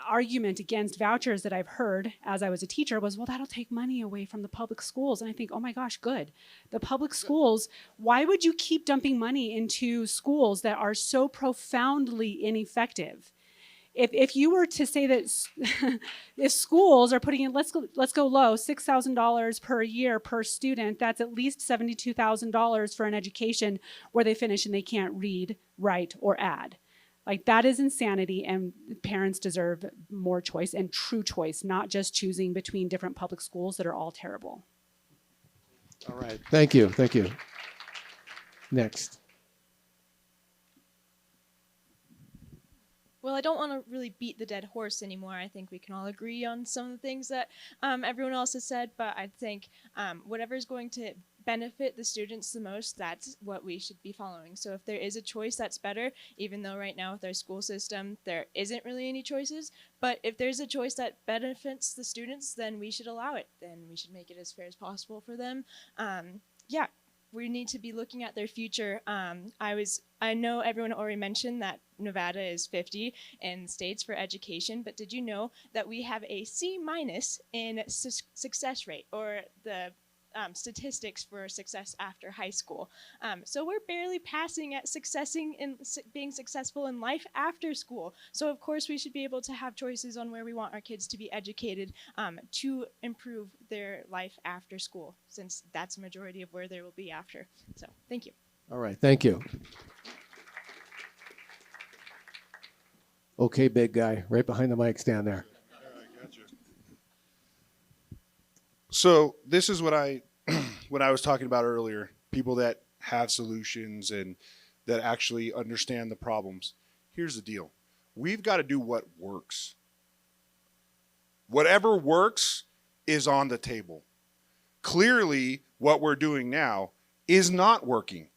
argument against vouchers that I've heard as I was a teacher was, well, that'll take money away from the public schools. And I think, oh my gosh, good. The public schools, why would you keep dumping money into schools that are so profoundly ineffective? If you were to say that if schools are putting in, let's go low, $6,000 per year per student, that's at least $72,000 for an education where they finish and they can't read, write, or add. Like, that is insanity, and parents deserve more choice and true choice, not just choosing between different public schools that are all terrible. All right. Thank you. Thank you. Next. Well, I don't want to really beat the dead horse anymore. I think we can all agree on some of the things that everyone else has said, but I think whatever is going to benefit the students the most, that's what we should be following. So if there is a choice, that's better, even though right now with our school system, there isn't really any choices. But if there's a choice that benefits the students, then we should allow it. Then we should make it as fair as possible for them. Yeah. We need to be looking at their future. I know everyone already mentioned that Nevada is 50 in states for education, but did you know that we have a C- in success rate, or the statistics for success after high school? So we're barely passing at being successful in life after school. So of course we should be able to have choices on where we want our kids to be educated to improve their life after school, since that's a majority of where they will be after. So thank you. All right. Thank you. Okay, big guy, right behind the mic stand there. So this is what I was talking about earlier, people that have solutions and that actually understand the problems. Here's the deal. We've got to do what works. Whatever works is on the table. Clearly, what we're doing now is not working,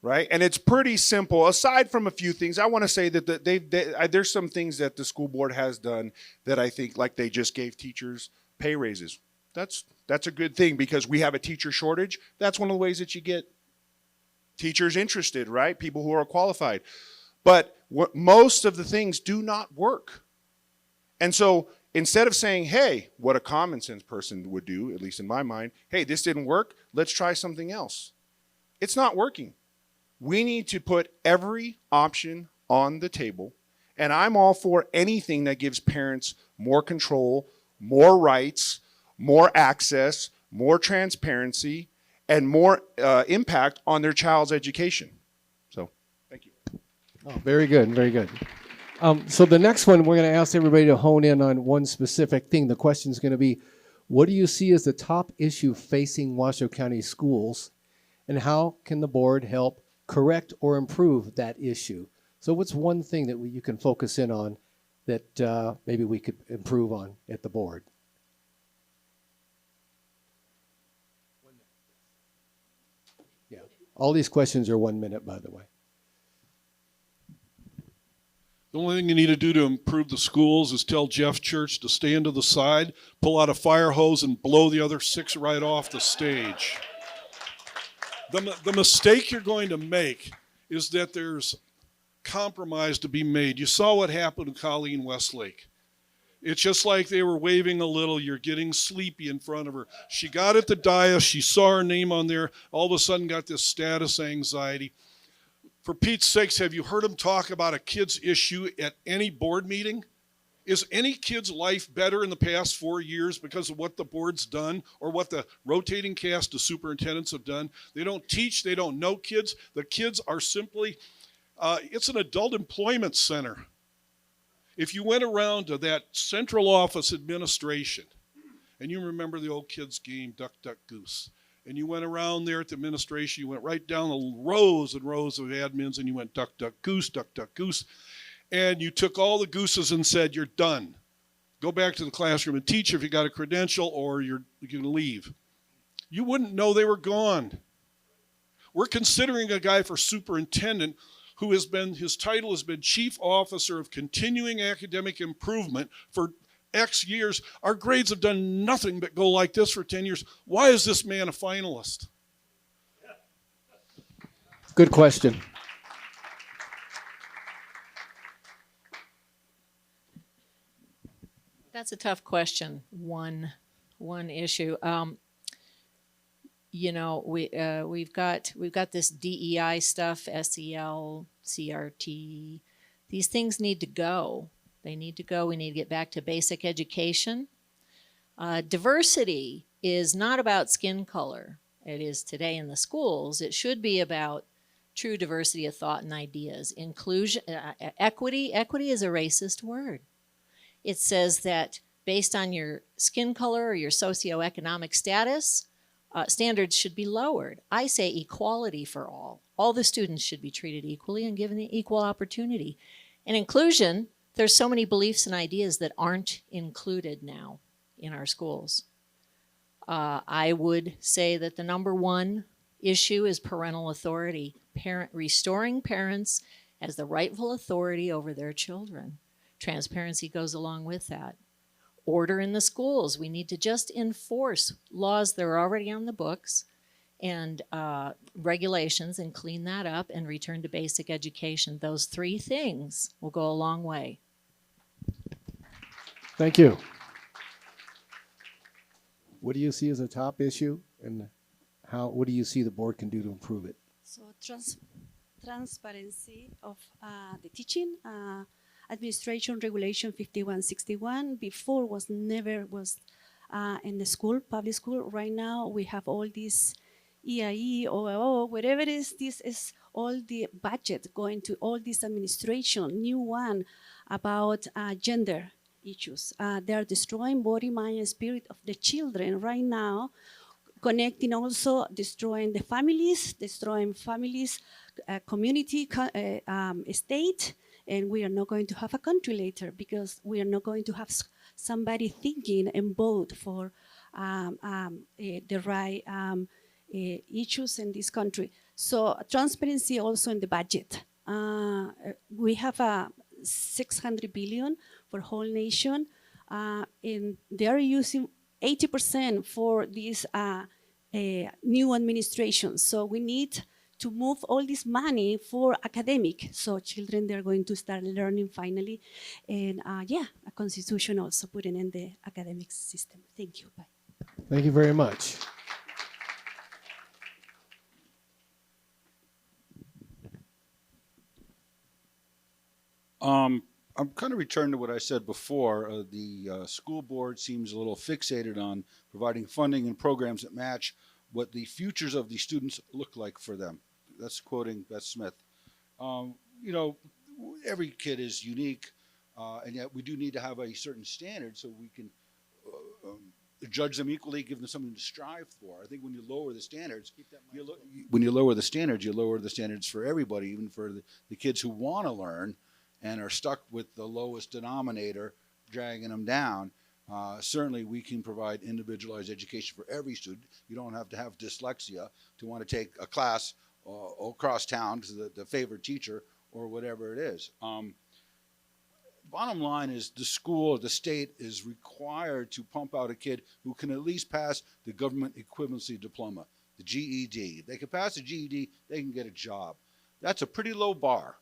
right? And it's pretty simple. Aside from a few things, I want to say that there's some things that the school board has done that I think, like they just gave teachers pay raises. That's a good thing, because we have a teacher shortage. That's one of the ways that you get teachers interested, right? People who are qualified. But most of the things do not work. And so instead of saying, hey, what a common sense person would do, at least in my mind, hey, this didn't work, let's try something else. It's not working. We need to put every option on the table. And I'm all for anything that gives parents more control, more rights, more access, more transparency, and more impact on their child's education. So, thank you. Oh, very good. Very good. So the next one, we're going to ask everybody to hone in on one specific thing. The question is going to be, what do you see as the top issue facing Washoe County schools, and how can the board help correct or improve that issue? So what's one thing that you can focus in on that maybe we could improve on at the board? Yeah. All these questions are 1 minute, by the way. The only thing you need to do to improve the schools is tell Jeff Church to stand to the side, pull out a fire hose, and blow the other 6 right off the stage. The mistake you're going to make is that there's compromise to be made. You saw what happened to Colleen Westlake. It's just like they were waving a little. You're getting sleepy in front of her. She got at the dais. She saw her name on there. All of a sudden got this status anxiety. For Pete's sakes, have you heard him talk about a kid's issue at any board meeting? Is any kid's life better in the past 4 years because of what the board's done or what the rotating cast of superintendents have done? They don't teach. They don't know kids. The kids are simply, it's an adult employment center. If you went around to that central office administration, and you remember the old kids game, Duck, Duck, Goose, and you went around there at the administration, you went right down the rows and rows of admins, and you went Duck, Duck, Goose, Duck, Duck, Goose, and you took all the gooses and said, you're done. Go back to the classroom and teach if you got a credential, or you can leave. You wouldn't know they were gone. We're considering a guy for superintendent who has been, his title has been Chief Officer of Continuing Academic Improvement for X years. Our grades have done nothing but go like this for 10 years. Why is this man a finalist? Good question. That's a tough question. One issue. You know, we've got this DEI stuff, SEL, CRT. These things need to go. They need to go. We need to get back to basic education. Diversity is not about skin color. It is today in the schools. It should be about true diversity of thought and ideas. Inclusion, equity is a racist word. It says that based on your skin color or your socioeconomic status, standards should be lowered. I say equality for all. All the students should be treated equally and given the equal opportunity. And inclusion, there's so many beliefs and ideas that aren't included now in our schools. I would say that the number one issue is parental authority. Restoring parents as the rightful authority over their children. Transparency goes along with that. Order in the schools. We need to just enforce laws that are already on the books and regulations and clean that up and return to basic education. Those three things will go a long way. Thank you. What do you see as a top issue, and what do you see the board can do to improve it? So transparency of the teaching, administration regulation 5161 before was never in the school, public school. Right now we have all these EIE, OO, whatever it is, this is all the budget going to all this administration, new one about gender issues. They are destroying body, mind, and spirit of the children right now, connecting also, destroying the families, community, state, and we are not going to have a country later because we are not going to have somebody thinking and vote for the right issues in this country. So transparency also in the budget. We have 600 billion for whole nation, and they are using 80% for this new administration. So we need to move all this money for academic. So children, they're going to start learning finally. And a constitution also putting in the academic system. Thank you. Bye. Thank you very much. I'm kind of returning to what I said before. The school board seems a little fixated on providing funding and programs that match what the futures of the students look like for them. That's quoting Beth Smith. You know, every kid is unique, and yet we do need to have a certain standard so we can judge them equally, give them something to strive for. I think when you lower the standards, you lower the standards for everybody, even for the kids who want to learn and are stuck with the lowest denominator dragging them down. Certainly we can provide individualized education for every student. You don't have to have dyslexia to want to take a class across town to the favorite teacher or whatever it is. Bottom line is the school or the state is required to pump out a kid who can at least pass the government equivalency diploma, the GED. If they can pass the GED, they can get a job. That's a pretty low bar.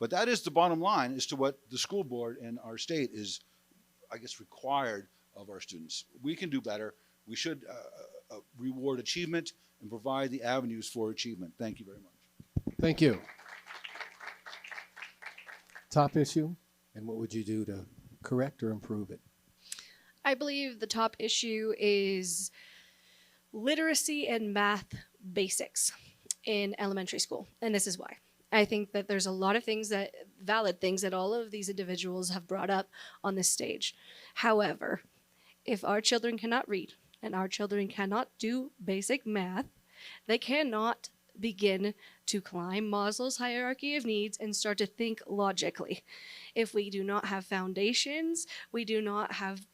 But that is the bottom line as to what the school board and our state is, I guess, required of our students. We can do better. We should reward achievement and provide the avenues for achievement. Thank you very much. Thank you. Top issue, and what would you do to correct or improve it? I believe the top issue is literacy and math basics in elementary school, and this is why. I think that there's a lot of valid things that all of these individuals have brought up on this stage. However, if our children cannot read and our children cannot do basic math, they cannot begin to climb Maslow's hierarchy of needs and start to think logically. If we do not have foundations, we do not have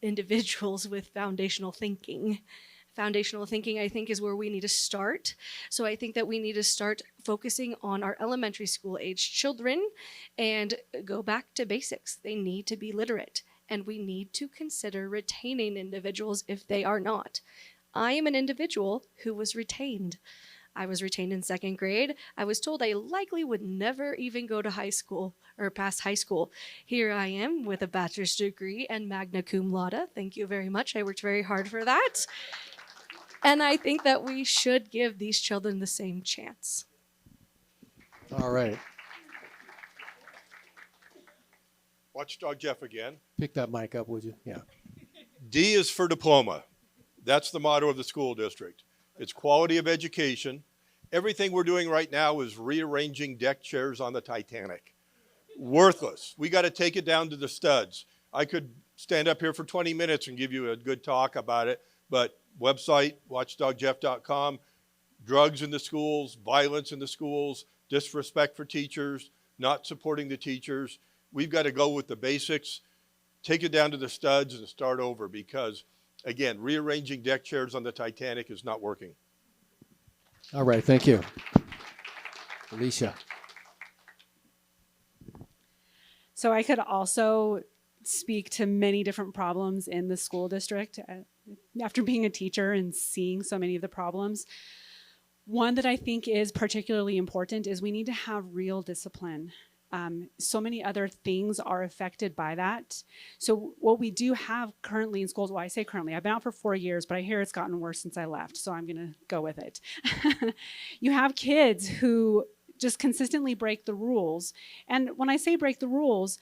individuals with foundational thinking. Foundational thinking, I think, is where we need to start. So I think that we need to start focusing on our elementary school age children and go back to basics. They need to be literate, and we need to consider retaining individuals if they are not. I am an individual who was retained. I was retained in second grade. I was told I likely would never even go to high school or pass high school. Here I am with a bachelor's degree and magna cum laude. Thank you very much. I worked very hard for that. And I think that we should give these children the same chance. All right. Watchdog Jeff again. Pick that mic up, would you? Yeah. D is for diploma. That's the motto of the school district. It's quality of education. Everything we're doing right now is rearranging deck chairs on the Titanic. Worthless. We got to take it down to the studs. I could stand up here for 20 minutes and give you a good talk about it, but website, watchdogjeff.com, drugs in the schools, violence in the schools, disrespect for teachers, not supporting the teachers. We've got to go with the basics, take it down to the studs and start over because, again, rearranging deck chairs on the Titanic is not working. All right, thank you. Alicia. So I could also speak to many different problems in the school district after being a teacher and seeing so many of the problems. One that I think is particularly important is we need to have real discipline. So many other things are affected by that. So what we do have currently in schools, well, I say currently, I've been out for 4 years, but I hear it's gotten worse since I left, so I'm gonna go with it. You have kids who just consistently break the rules. And when I say break the rules,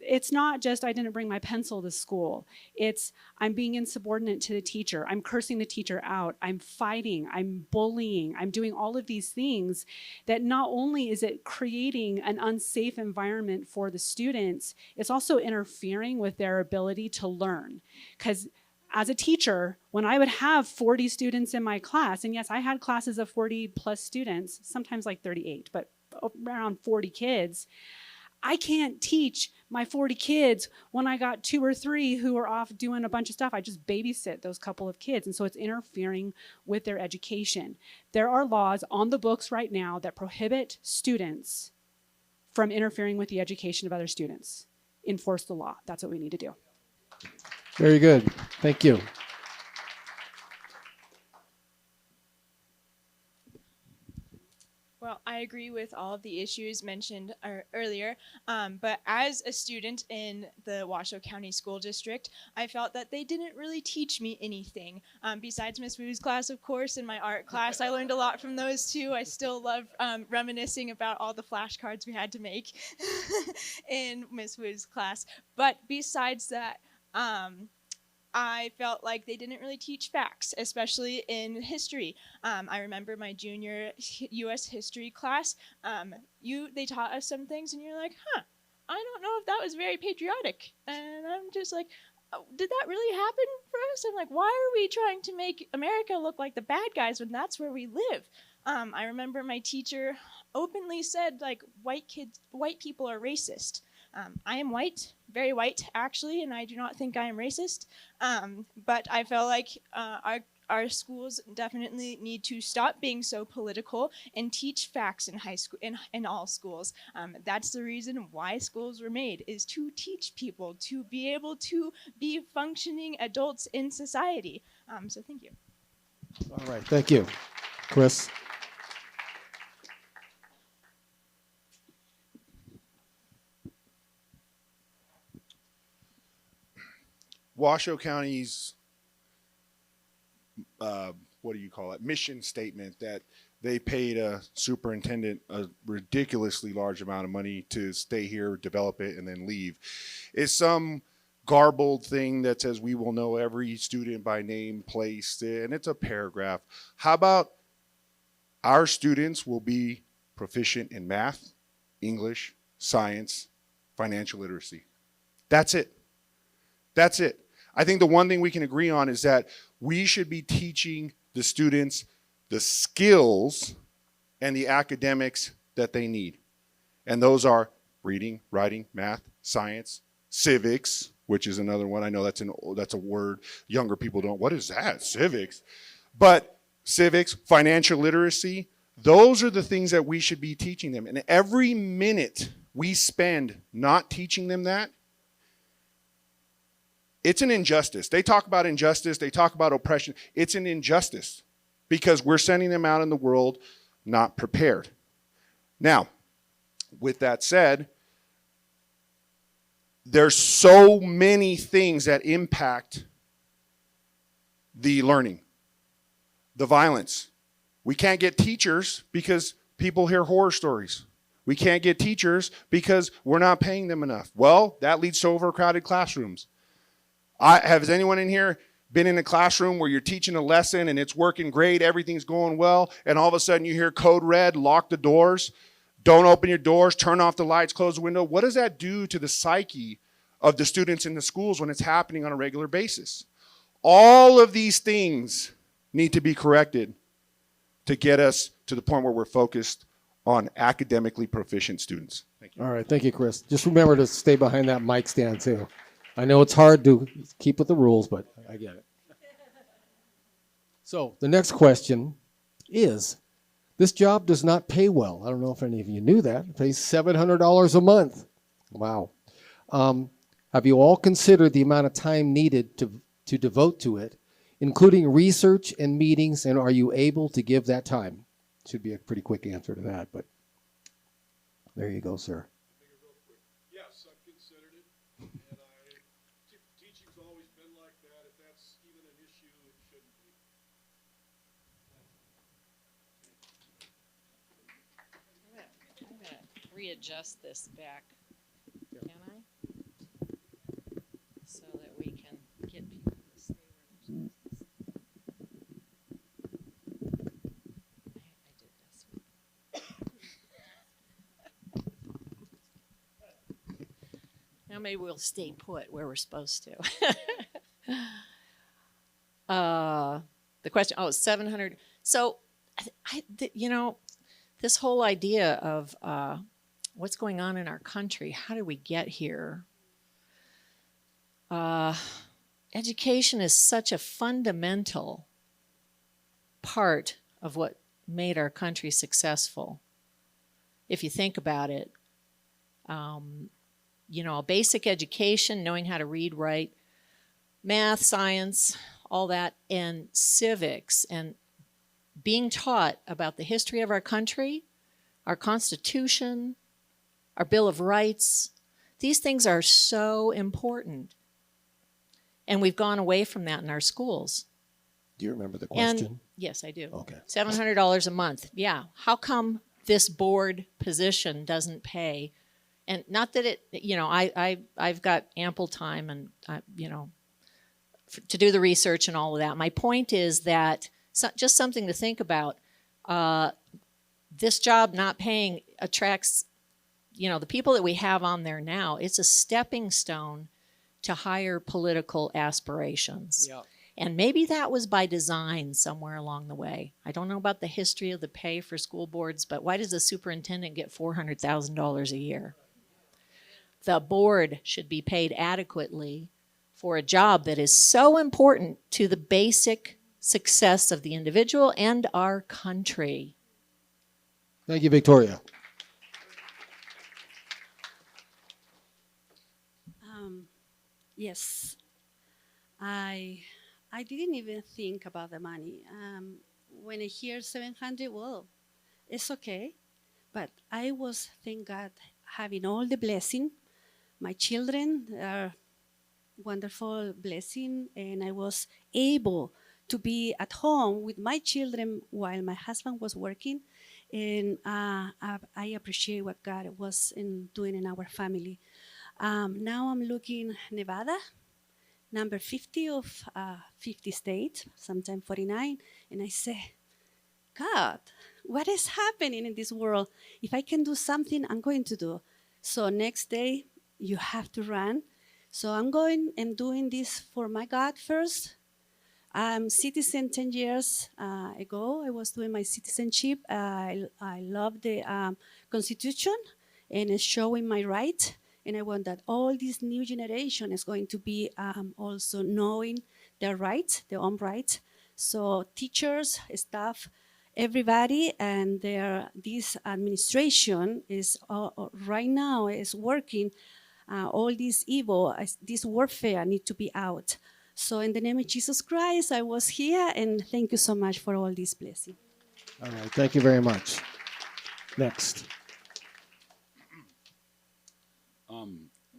it's not just I didn't bring my pencil to school. It's I'm being insubordinate to the teacher. I'm cursing the teacher out. I'm fighting. I'm bullying. I'm doing all of these things that not only is it creating an unsafe environment for the students, it's also interfering with their ability to learn. Because as a teacher, when I would have 40 students in my class, and yes, I had classes of 40 plus students, sometimes like 38, but around 40 kids, I can't teach my 40 kids when I got 2 or 3 who are off doing a bunch of stuff. I just babysit those couple of kids. And so it's interfering with their education. There are laws on the books right now that prohibit students from interfering with the education of other students. Enforce the law. That's what we need to do. Very good. Thank you. Well, I agree with all of the issues mentioned earlier, but as a student in the Washoe County School District, I felt that they didn't really teach me anything. Besides Miss Wu's class, of course, and my art class, I learned a lot from those two. I still love reminiscing about all the flashcards we had to make in Miss Wu's class. But besides that, I felt like they didn't really teach facts, especially in history. I remember my junior U.S. history class. They taught us some things, and you're like, I don't know if that was very patriotic. And I'm just like, oh, did that really happen for us? I'm like, why are we trying to make America look like the bad guys when that's where we live? I remember my teacher openly said, like, white people are racist. I am white, very white actually, and I do not think I am racist. But I felt like our schools definitely need to stop being so political and teach facts in high school, in all schools. That's the reason why schools were made, is to teach people to be able to be functioning adults in society. So thank you. All right, thank you. Chris? Washoe County's, mission statement that they paid a superintendent a ridiculously large amount of money to stay here, develop it, and then leave, is some garbled thing that says we will know every student by name, place, and it's a paragraph. How about our students will be proficient in math, English, science, financial literacy? That's it. That's it. I think the one thing we can agree on is that we should be teaching the students the skills and the academics that they need. And those are reading, writing, math, science, civics, which is another one. I know that's a word younger people don't. What is that? Civics. But civics, financial literacy, those are the things that we should be teaching them. And every minute we spend not teaching them that, it's an injustice. They talk about injustice. They talk about oppression. It's an injustice because we're sending them out in the world not prepared. Now, with that said, there's so many things that impact the learning, the violence. We can't get teachers because people hear horror stories. We can't get teachers because we're not paying them enough. Well, that leads to overcrowded classrooms. Has anyone in here been in a classroom where you're teaching a lesson and it's working great, everything's going well, and all of a sudden you hear code red, lock the doors, don't open your doors, turn off the lights, close the window? What does that do to the psyche of the students in the schools when it's happening on a regular basis? All of these things need to be corrected to get us to the point where we're focused on academically proficient students. Thank you. All right, thank you, Chris. Just remember to stay behind that mic stand too. I know it's hard to keep with the rules, but I get it. So the next question is, this job does not pay well. I don't know if any of you knew that. It pays $700 a month. Wow. Have you all considered the amount of time needed to devote to it, including research and meetings, and are you able to give that time? Should be a pretty quick answer to that, but there you go, sir. Yes, I've considered it, and teaching's always been like that. If that's even an issue, it shouldn't be. I'm going to readjust this back. Can I? So that we can get people to stay where they're supposed to stay. I did this. Now maybe we'll stay put where we're supposed to. The question, 700. So, this whole idea of what's going on in our country, how did we get here? Education is such a fundamental part of what made our country successful. If you think about it, a basic education, knowing how to read, write, math, science, all that, and civics, and being taught about the history of our country, our Constitution, our Bill of Rights. These things are so important. And we've gone away from that in our schools. Do you remember the question? And yes, I do. Okay. $700 a month. Yeah. How come this board position doesn't pay? And not that I've got ample time and, to do the research and all of that. My point is that just something to think about. This job not paying attracts, the people that we have on there now. It's a stepping stone to higher political aspirations. Yeah. And maybe that was by design somewhere along the way. I don't know about the history of the pay for school boards, but why does the superintendent get $400,000 a year? The board should be paid adequately for a job that is so important to the basic success of the individual and our country. Thank you, Victoria. Yes, I didn't even think about the money. When I hear 700, well, it's okay. But I was, thank God, having all the blessing. My children are wonderful blessing, and I was able to be at home with my children while my husband was working. And I appreciate what God was doing in our family. Now I'm looking Nevada, number 50 of 50 states, sometimes 49, and I say, God, what is happening in this world? If I can do something, I'm going to do. So next day, you have to run. So I'm going and doing this for my God first. I'm citizen 10 years ago. I was doing my citizenship. I love the Constitution and it's showing my right. And I want that all this new generation is going to be also knowing their rights, their own rights. So teachers, staff, everybody, and this administration is right now is working. All this evil, this warfare need to be out. So in the name of Jesus Christ, I was here, and thank you so much for all this blessing. All right, thank you very much. Next.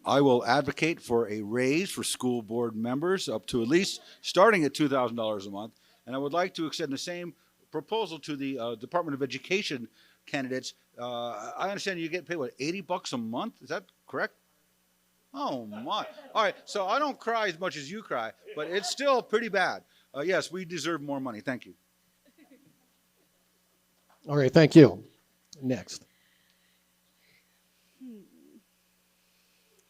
I will advocate for a raise for school board members up to at least starting at $2,000 a month. And I would like to extend the same proposal to the Department of Education candidates. I understand you get paid, what, $80 a month? Is that correct? Oh my! All right, so I don't cry as much as you cry, but it's still pretty bad. Yes, we deserve more money. Thank you. All right, thank you. Next.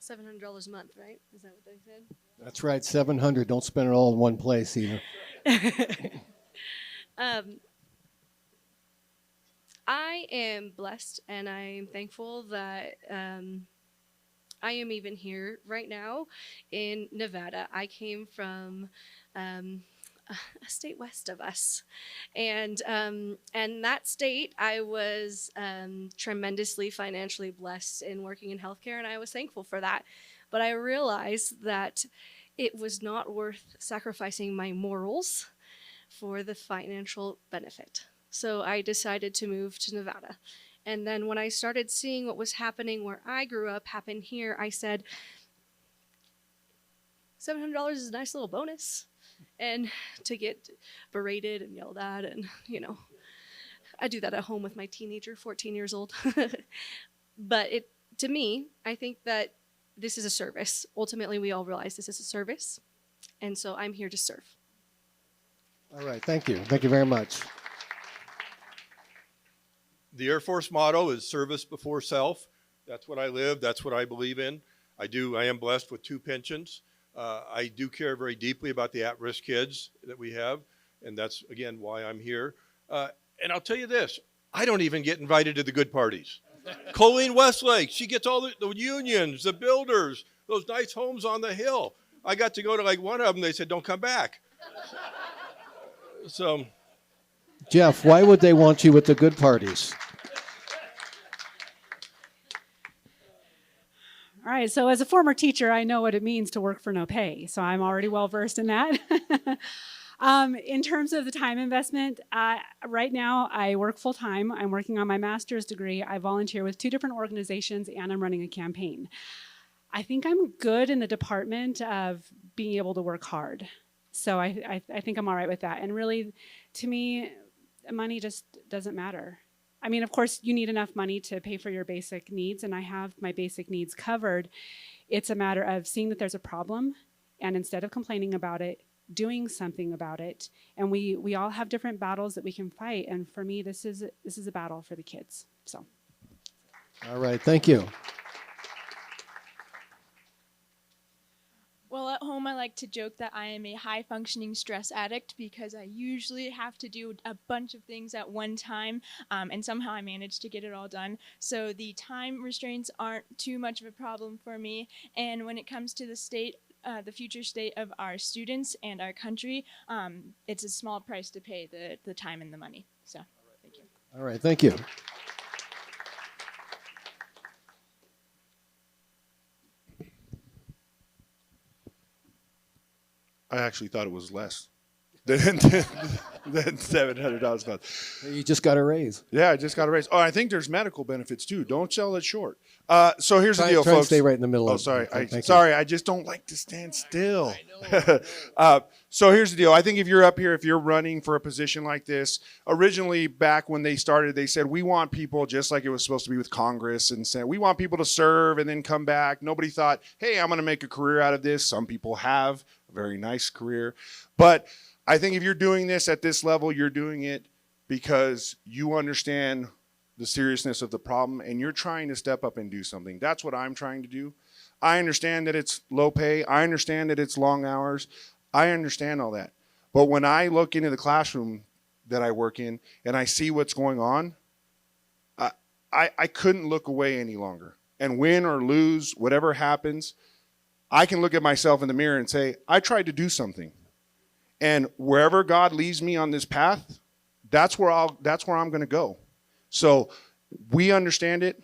$700 a month, right? Is that what they said? That's right, 700. Don't spend it all in one place either. I am blessed and I am thankful that I am even here right now in Nevada. I came from a state west of us, and that state I was tremendously financially blessed in working in healthcare, and I was thankful for that. But I realized that it was not worth sacrificing my morals for the financial benefit. So I decided to move to Nevada. And then when I started seeing what was happening where I grew up happen here, I said, $700 is a nice little bonus. And to get berated and yelled at, and, you know, I do that at home with my teenager, 14 years old. But to me, I think that this is a service. Ultimately, we all realize this is a service. And so I'm here to serve. All right, thank you. Thank you very much. The Air Force motto is service before self. That's what I live. That's what I believe in. I am blessed with 2 pensions. I do care very deeply about the at-risk kids that we have, and that's, again, why I'm here. And I'll tell you this, I don't even get invited to the good parties. Colleen Westlake, she gets all the unions, the builders, those nice homes on the hill. I got to go to like one of them, they said, don't come back. So, Jeff, why would they want you with the good parties? All right, so as a former teacher, I know what it means to work for no pay, so I'm already well versed in that. In terms of the time investment, right now I work full time. I'm working on my master's degree. I volunteer with 2 different organizations, and I'm running a campaign. I think I'm good in the department of being able to work hard. So I think I'm all right with that. And really, to me, money just doesn't matter. I mean, of course, you need enough money to pay for your basic needs, and I have my basic needs covered. It's a matter of seeing that there's a problem, and instead of complaining about it, doing something about it. And we all have different battles that we can fight, and for me, this is a battle for the kids. So. All right, thank you. Well, at home, I like to joke that I am a high-functioning stress addict because I usually have to do a bunch of things at one time, and somehow I manage to get it all done. So the time restraints aren't too much of a problem for me. And when it comes to the future state of our students and our country, it's a small price to pay, the time and the money. So, thank you. All right, thank you. I actually thought it was less than $700 a month. You just got a raise. Yeah, I just got a raise. Oh, I think there's medical benefits too. Don't sell it short. So here's the deal, Try and folks. stay right in the middle. Oh, of sorry. Thank you. Sorry, I just don't like to stand still. So here's the deal. I think if you're up here, if you're running for a position like this, originally back when they started, they said, we want people just like it was supposed to be with Congress, and said, we want people to serve and then come back. Nobody thought, hey, I'm going to make a career out of this. Some people have a very nice career. But I think if you're doing this at this level, you're doing it because you understand the seriousness of the problem and you're trying to step up and do something. That's what I'm trying to do. I understand that it's low pay. I understand that it's long hours. I understand all that. But when I look into the classroom that I work in and I see what's going on, I couldn't look away any longer. And win or lose, whatever happens, I can look at myself in the mirror and say, I tried to do something. And wherever God leads me on this path, that's where I'm going to go. So we understand it.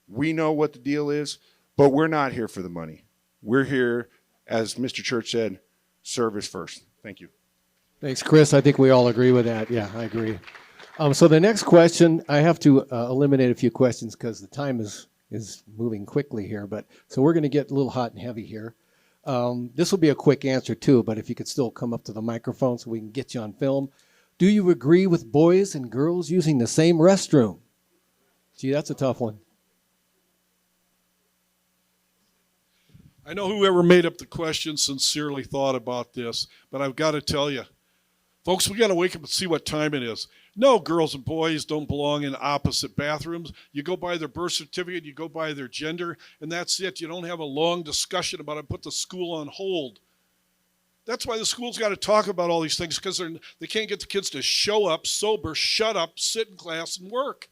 We know what the deal is, but we're not here for the money. We're here, as Mr. Church said, service first. Thank you. Thanks, Chris. I think we all agree with that. Yeah, I agree. So the next question, I have to eliminate a few questions because the time is moving quickly here. But so we're going to get a little hot and heavy here. This will be a quick answer too, but if you could still come up to the microphone so we can get you on film. Do you agree with boys and girls using the same restroom? Gee, that's a tough one. I know whoever made up the question sincerely thought about this, but I've got to tell you, folks, we got to wake up and see what time it is. No, girls and boys don't belong in opposite bathrooms. You go by their birth certificate, you go by their gender, and that's it. You don't have a long discussion about it, put the school on hold. That's why the school's got to talk about all these things, because they can't get the kids to show up sober, shut up, sit in class, and work.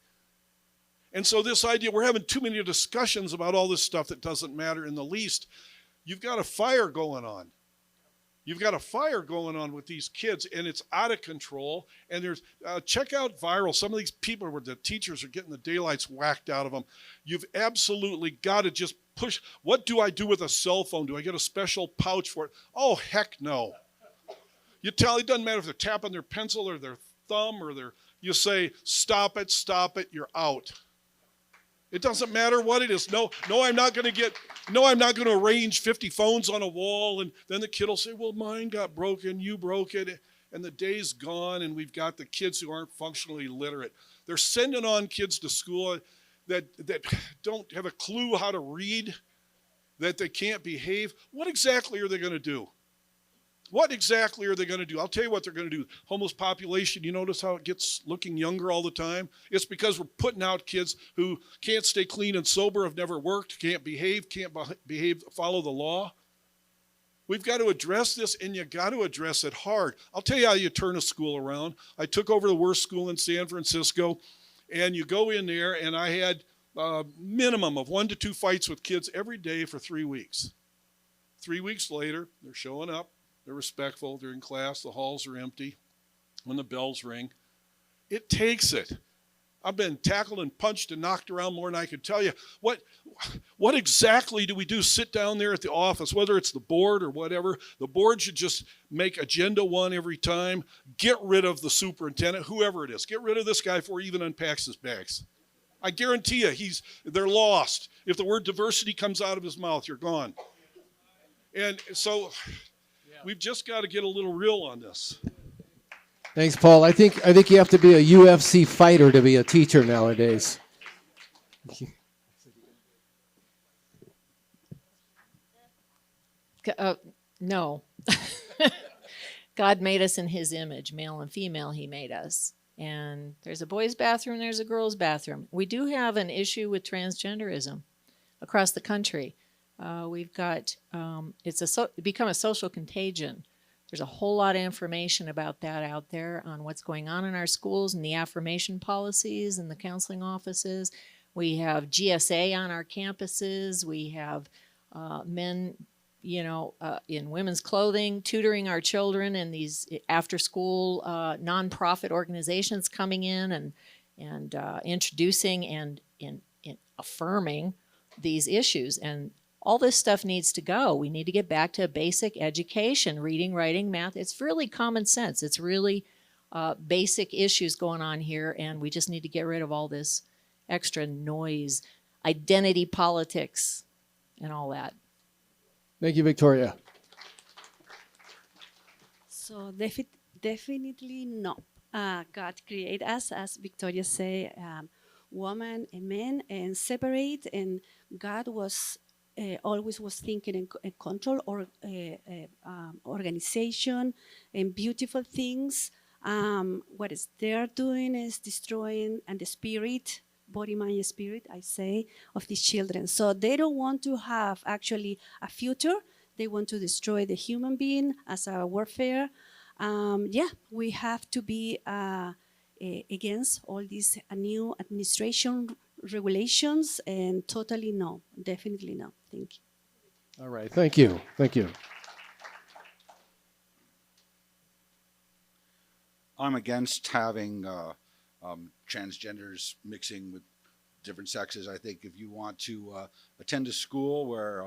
And so this idea, we're having too many discussions about all this stuff that doesn't matter in the least. You've got a fire going on. You've got a fire going on with these kids, and it's out of control. And there's check out viral. Some of these people where the teachers are getting the daylights whacked out of them. You've absolutely got to just push. What do I do with a cell phone? Do I get a special pouch for it? Oh, heck no. You tell, it doesn't matter if they're tapping their pencil or their thumb or you say, stop it, you're out. It doesn't matter what it is. No, I'm not going to arrange 50 phones on a wall, and then the kid will say, well, mine got broken, you broke it, and the day's gone, and we've got the kids who aren't functionally literate. They're sending on kids to school that don't have a clue how to read, that they can't behave. What exactly are they going to do? What exactly are they going to do? I'll tell you what they're going to do. Homeless population, you notice how it gets looking younger all the time? It's because we're putting out kids who can't stay clean and sober, have never worked, can't behave, follow the law. We've got to address this, and you got to address it hard. I'll tell you how you turn a school around. I took over the worst school in San Francisco, and you go in there, and I had a minimum of 1 to 2 fights with kids every day for 3 weeks. 3 weeks later, they're showing up. They're respectful. They're in class. The halls are empty when the bells ring. It takes it. I've been tackled and punched and knocked around more than I could tell you. What exactly do we do? Sit down there at the office, whether it's the board or whatever. The board should just make agenda 1 every time. Get rid of the superintendent, whoever it is. Get rid of this guy before he even unpacks his bags. I guarantee you, they're lost. If the word diversity comes out of his mouth, you're gone. And so we've just got to get a little real on this. Thanks, Paul. I think you have to be a UFC fighter to be a teacher nowadays. No. God made us in his image, male and female, he made us. And there's a boys' bathroom, there's a girls' bathroom. We do have an issue with transgenderism across the country. We've got, it's become a social contagion. There's a whole lot of information about that out there on what's going on in our schools and the affirmation policies and the counseling offices. We have GSA on our campuses. We have men, in women's clothing, tutoring our children, and these after-school nonprofit organizations coming in and introducing and affirming these issues. And all this stuff needs to go. We need to get back to basic education, reading, writing, math. It's really common sense. It's really basic issues going on here, and we just need to get rid of all this extra noise, identity politics, and all that. Thank you, Victoria. So definitely no. God created us, as Victoria say, woman and men, and separate. And God was always was thinking in control or organization and beautiful things. What is they're doing is destroying and the spirit, body, mind, spirit, I say, of these children. So they don't want to have actually a future. They want to destroy the human being as a warfare. We have to be against all these new administration regulations, and totally no, definitely no. Thank you. All right, thank you. Thank you. I'm against having transgenders mixing with different sexes. I think if you want to attend a school where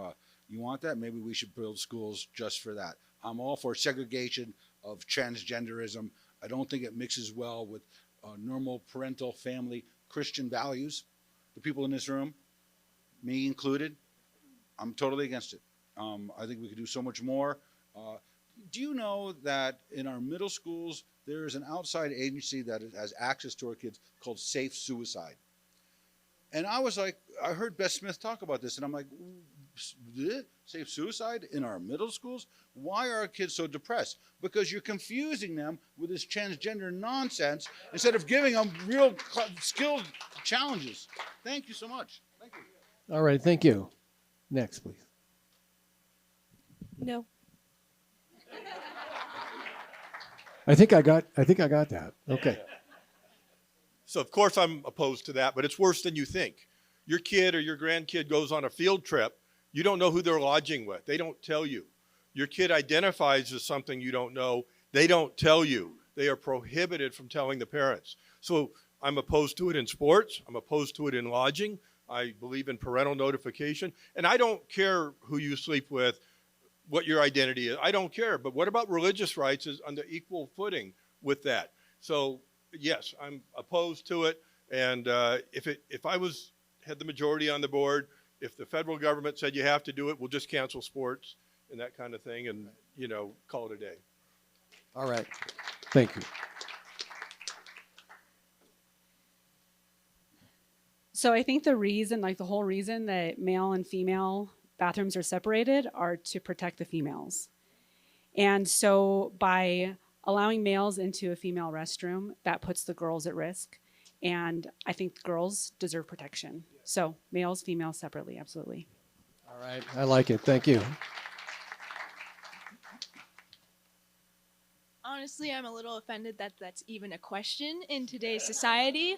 you want that, maybe we should build schools just for that. I'm all for segregation of transgenderism. I don't think it mixes well with normal parental family Christian values. The people in this room, me included, I'm totally against it. I think we could do so much more. Do you know that in our middle schools, there is an outside agency that has access to our kids called Safe Suicide? And I was like, I heard Beth Smith talk about this, and I'm like, safe suicide in our middle schools? Why are our kids so depressed? Because you're confusing them with this transgender nonsense instead of giving them real skill challenges. Thank you so much. Thank you. All right, thank you. Next, please. No. I think I got that. Okay. So of course I'm opposed to that, but it's worse than you think. Your kid or your grandkid goes on a field trip. You don't know who they're lodging with. They don't tell you. Your kid identifies as something you don't know. They don't tell you. They are prohibited from telling the parents. So I'm opposed to it in sports. I'm opposed to it in lodging. I believe in parental notification. And I don't care who you sleep with, what your identity is. I don't care. But what about religious rights is on the equal footing with that? So yes, I'm opposed to it. And if I had the majority on the board, if the federal government said you have to do it, we'll just cancel sports and that kind of thing and, call it a day. All right. Thank you. So I think the whole reason that male and female bathrooms are separated are to protect the females. And so by allowing males into a female restroom, that puts the girls at risk. And I think girls deserve protection. So males, females separately, absolutely. All right. I like it. Thank you. Honestly, I'm a little offended that that's even a question in today's society.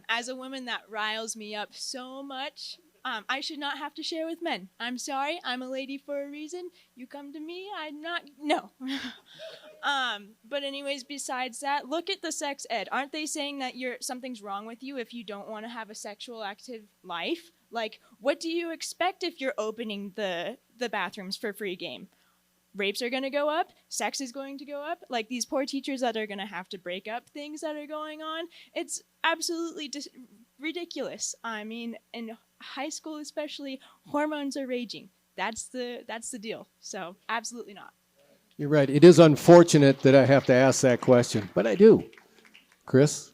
As a woman, that riles me up so much. I should not have to share with men. I'm sorry. I'm a lady for a reason. You come to me, I'm not. No. But anyways, besides that, look at the sex ed. Aren't they saying that something's wrong with you if you don't want to have a sexual active life? Like, what do you expect if you're opening the bathrooms for free game? Rapes are going to go up. Sex is going to go up. Like these poor teachers that are going to have to break up things that are going on. It's absolutely ridiculous. I mean, in high school especially, hormones are raging. That's the deal. So absolutely not. You're right. It is unfortunate that I have to ask that question, but I do. Chris?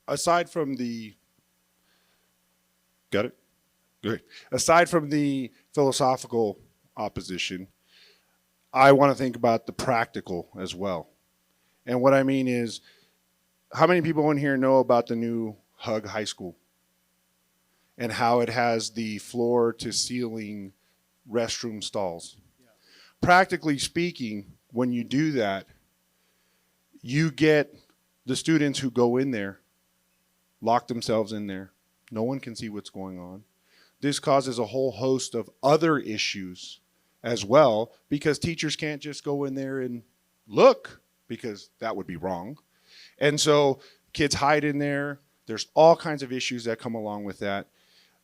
Aside from the Got it? Great. Aside from the philosophical opposition, I want to think about the practical as well. And what I mean is, how many people in here know about the new Hug High School and how it has the floor to ceiling restroom stalls? Yeah. Practically speaking, when you do that, you get the students who go in there, lock themselves in there. No one can see what's going on. This causes a whole host of other issues as well, because teachers can't just go in there and look, because that would be wrong. And so kids hide in there. There's all kinds of issues that come along with that.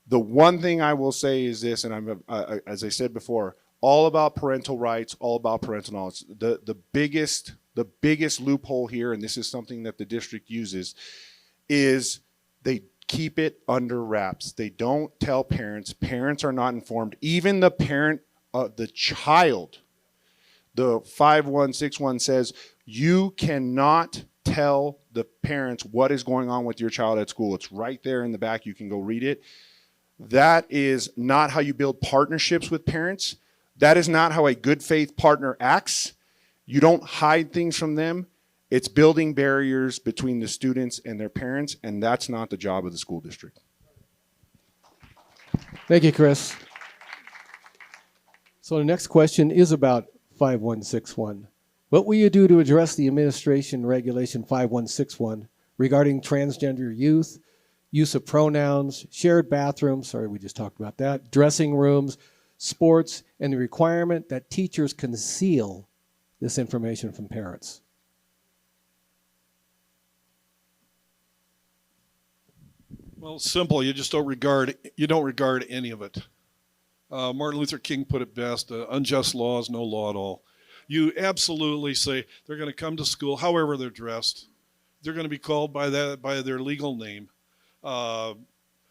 The one thing I will say is this, and as I said before, all about parental rights, all about parental knowledge. The biggest loophole here, and this is something that the district uses, is they keep it under wraps. They don't tell parents. Parents are not informed. Even the parent of the child, the 5161 says, you cannot tell the parents what is going on with your child at school. It's right there in the back. You can go read it. That is not how you build partnerships with parents. That is not how a good faith partner acts. You don't hide things from them. It's building barriers between the students and their parents, and that's not the job of the school district. Thank you, Chris. So the next question is about 5161. What will you do to address the administration regulation 5161 regarding transgender youth, use of pronouns, shared bathrooms, sorry, we just talked about that, dressing rooms, sports, and the requirement that teachers conceal this information from parents? Well, it's simple. You just don't regard any of it. Martin Luther King put it best: unjust law is no law at all. You absolutely say they're going to come to school, however they're dressed. They're going to be called by their legal name.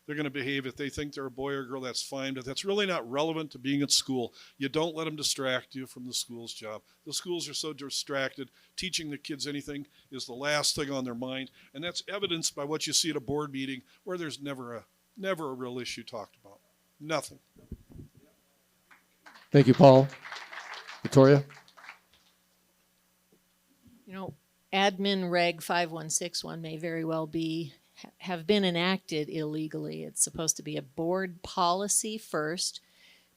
they're going to behave. If they think they're a boy or a girl, that's fine, but that's really not relevant to being at school. You don't let them distract you from the school's job. The schools are so distracted. Teaching the kids anything is the last thing on their mind, and that's evidenced by what you see at a board meeting where there's never a real issue talked about. Nothing. Thank you, Paul. Victoria? You know, admin reg 5161 may very well have been enacted illegally. It's supposed to be a board policy first,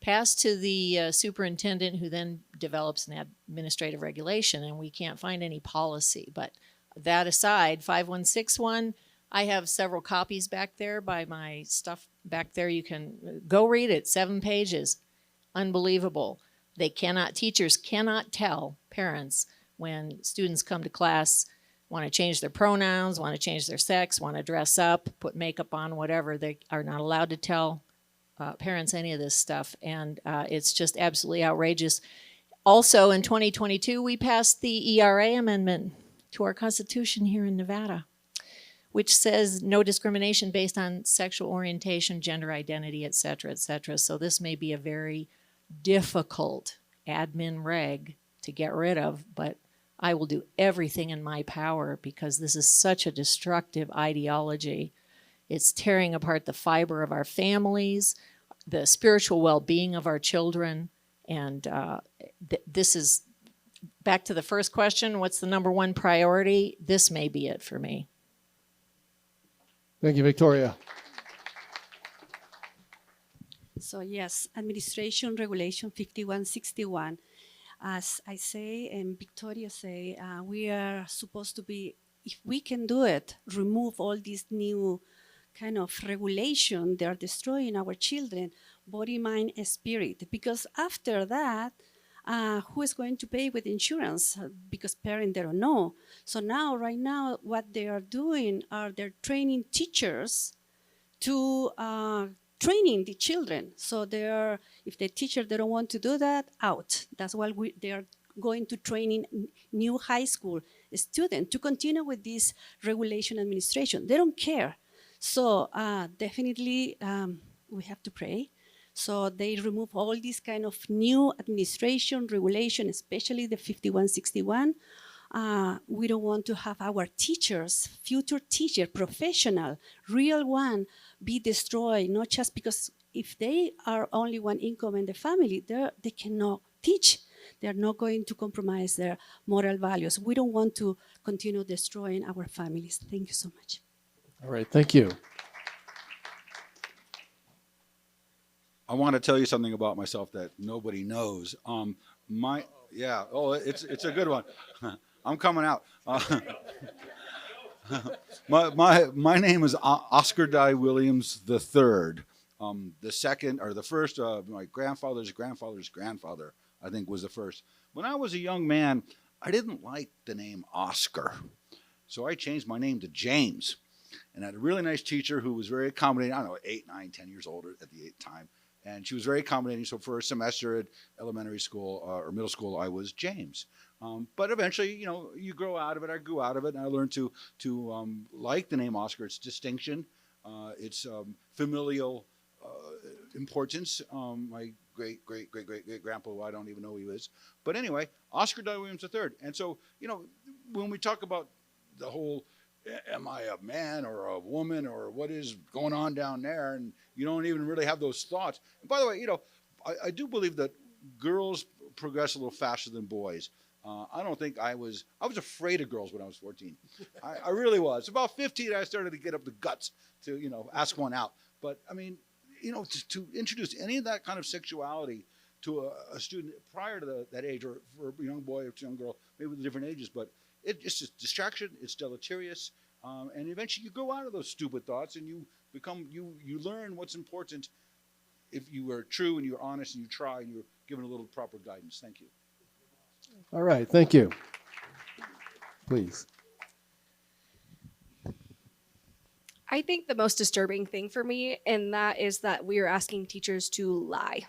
passed to the superintendent, who then develops an administrative regulation, and we can't find any policy. But that aside, 5161, I have several copies back there by my stuff back there. You can go read it, 7 pages. Unbelievable. Teachers cannot tell parents when students come to class, want to change their pronouns, want to change their sex, want to dress up, put makeup on, whatever. They are not allowed to tell parents any of this stuff, and it's just absolutely outrageous. Also, in 2022, we passed the ERA amendment to our Constitution here in Nevada, which says no discrimination based on sexual orientation, gender identity, et cetera, et cetera. So this may be a very difficult admin reg to get rid of, but I will do everything in my power because this is such a destructive ideology. It's tearing apart the fiber of our families, the spiritual well-being of our children, and this is, back to the first question, what's the number one priority? This may be it for me. Thank you, Victoria. So yes, Administration Regulation 5161. As I say and Victoria say, we are supposed to be, if we can do it, remove all these new kind of regulation. They are destroying our children, body, mind, and spirit. Because after that, who is going to pay with insurance? Because parents, they don't know. So now, right now, what they are doing are they're training teachers to training the children. So they are, if the teacher they don't want to do that, out. That's why they are going to training new high school students to continue with this regulation administration. They don't care. So definitely we have to pray. So they remove all these kind of new administration regulation, especially the 5161. We don't want to have our teachers, future teacher, professional, real one, be destroyed, not just because if they are only one income in the family, they cannot teach. They're not going to compromise their moral values. We don't want to continue destroying our families. Thank you so much. All right, thank you. I want to tell you something about myself that nobody knows. It's a good one. I'm coming out. My name is Oscar Dye Williams III. The second or the first, my grandfather's grandfather, I think, was the first. When I was a young man, I didn't like the name Oscar, so I changed my name to James. And I had a really nice teacher who was very accommodating. I don't know, 8, 9, 10 years older at the time. And she was very accommodating. So for a semester at elementary school or middle school, I was James. But eventually, you grow out of it. I grew out of it, and I learned to like the name Oscar. It's distinction. It's familial importance. My great grandpa, who I don't even know who he is. But anyway, Oscar Dye Williams III. And so, when we talk about the whole, am I a man or a woman or what is going on down there? And you don't even really have those thoughts. And by the way, I do believe that girls progress a little faster than boys. I don't think I was afraid of girls when I was 14. I really was. About 15, I started to get up the guts to, ask one out. But I mean, to introduce any of that kind of sexuality to a student prior to that age, or for a young boy or a young girl, maybe with different ages, but it's just distraction, it's deleterious, and eventually you go out of those stupid thoughts and you learn what's important if you are true and you're honest and you try and you're given a little proper guidance. Thank you. All right, thank you. Please. I think the most disturbing thing for me, and that is that we are asking teachers to lie.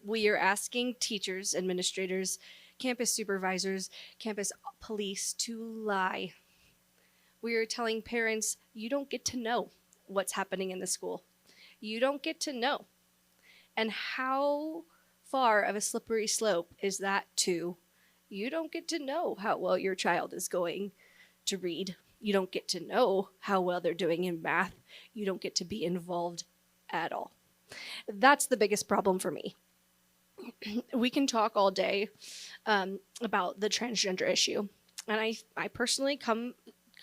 We are asking teachers, administrators, campus supervisors, campus police to lie. We are telling parents, you don't get to know what's happening in the school. You don't get to know. And how far of a slippery slope is that to you don't get to know how well your child is going to read. You don't get to know how well they're doing in math. You don't get to be involved at all. That's the biggest problem for me. We can talk all day about the transgender issue. And I personally come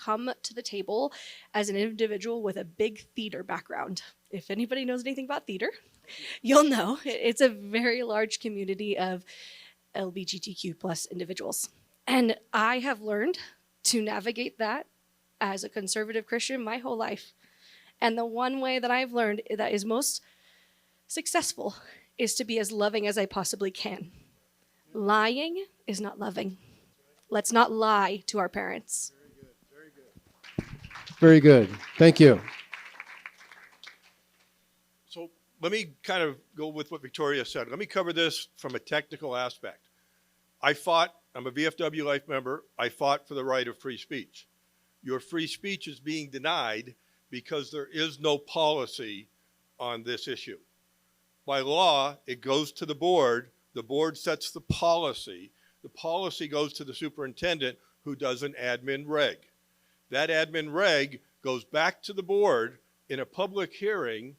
to the table as an individual with a big theater background. If anybody knows anything about theater, you'll know it's a very large community of LGBTQ plus individuals. And I have learned to navigate that as a conservative Christian my whole life. And the one way that I've learned that is most successful is to be as loving as I possibly can. Lying is not loving. Let's not lie to our parents. Very good. Thank you. So let me kind of go with what Victoria said. Let me cover this from a technical aspect. I'm a VFW Life member. I fought for the right of free speech. Your free speech is being denied because there is no policy on this issue. By law, it goes to the board sets the policy goes to the superintendent, who does an admin reg. That admin reg goes back to the board in a public hearing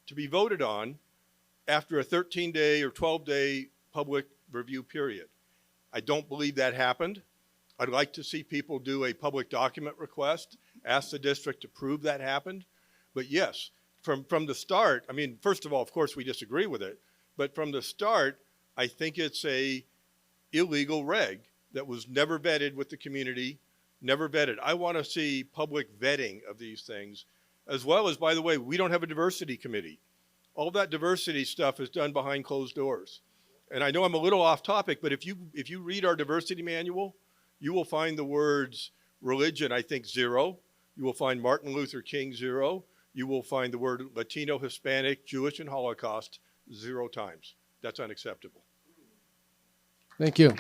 to be voted on after a 13-day or 12-day public review period. I don't believe that happened. I'd like to see people do a public document request, ask the district to prove that happened. But yes, from the start, I mean, first of all, of course, we disagree with it. But from the start, I think it's a illegal reg that was never vetted with the community, never vetted. I want to see public vetting of these things, as well as, by the way, we don't have a diversity committee. All that diversity stuff is done behind closed doors. And I know I'm a little off topic, but if you read our diversity manual, you will find the words religion, I think, 0. You will find Martin Luther King, 0. You will find the word Latino, Hispanic, Jewish, and Holocaust 0 times. That's unacceptable. Thank you.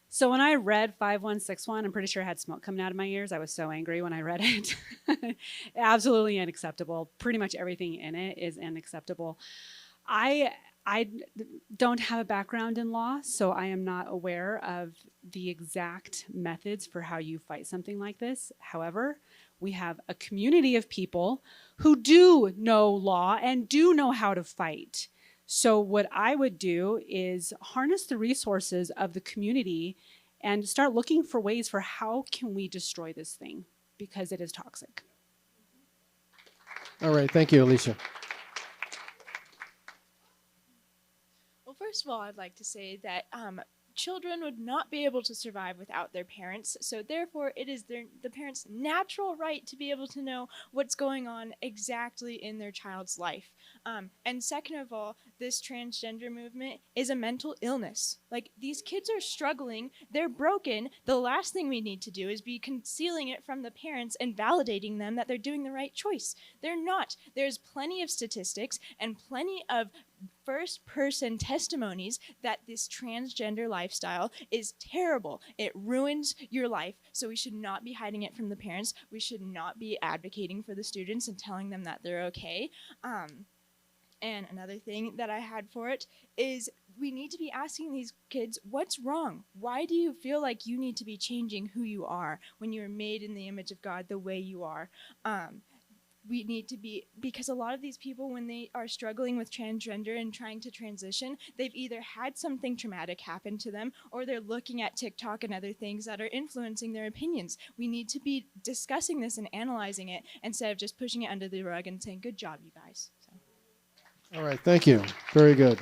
So when I read 5161, I'm pretty sure I had smoke coming out of my ears. I was so angry when I read it. Absolutely unacceptable. Pretty much everything in it is unacceptable. I don't have a background in law, so I am not aware of the exact methods for how you fight something like this. However, we have a community of people who do know law and do know how to fight. So what I would do is harness the resources of the community and start looking for ways for how can we destroy this thing, because it is toxic. All right. Thank you, Alicia. Well, first of all, I'd like to say that children would not be able to survive without their parents. So therefore, it is the parents' natural right to be able to know what's going on exactly in their child's life. And second of all, this transgender movement is a mental illness. Like, these kids are struggling. They're broken. The last thing we need to do is be concealing it from the parents and validating them that they're doing the right choice. They're not. There's plenty of statistics and plenty of first-person testimonies that this transgender lifestyle is terrible. It ruins your life. So we should not be hiding it from the parents. We should not be advocating for the students and telling them that they're okay. And another thing that I had for it is we need to be asking these kids, what's wrong? Why do you feel like you need to be changing who you are when you're made in the image of God the way you are? We need to be, because a lot of these people, when they are struggling with transgender and trying to transition, they've either had something traumatic happen to them, or they're looking at TikTok and other things that are influencing their opinions. We need to be discussing this and analyzing it instead of just pushing it under the rug and saying, good job, you guys. So. All right. Thank you. Very good.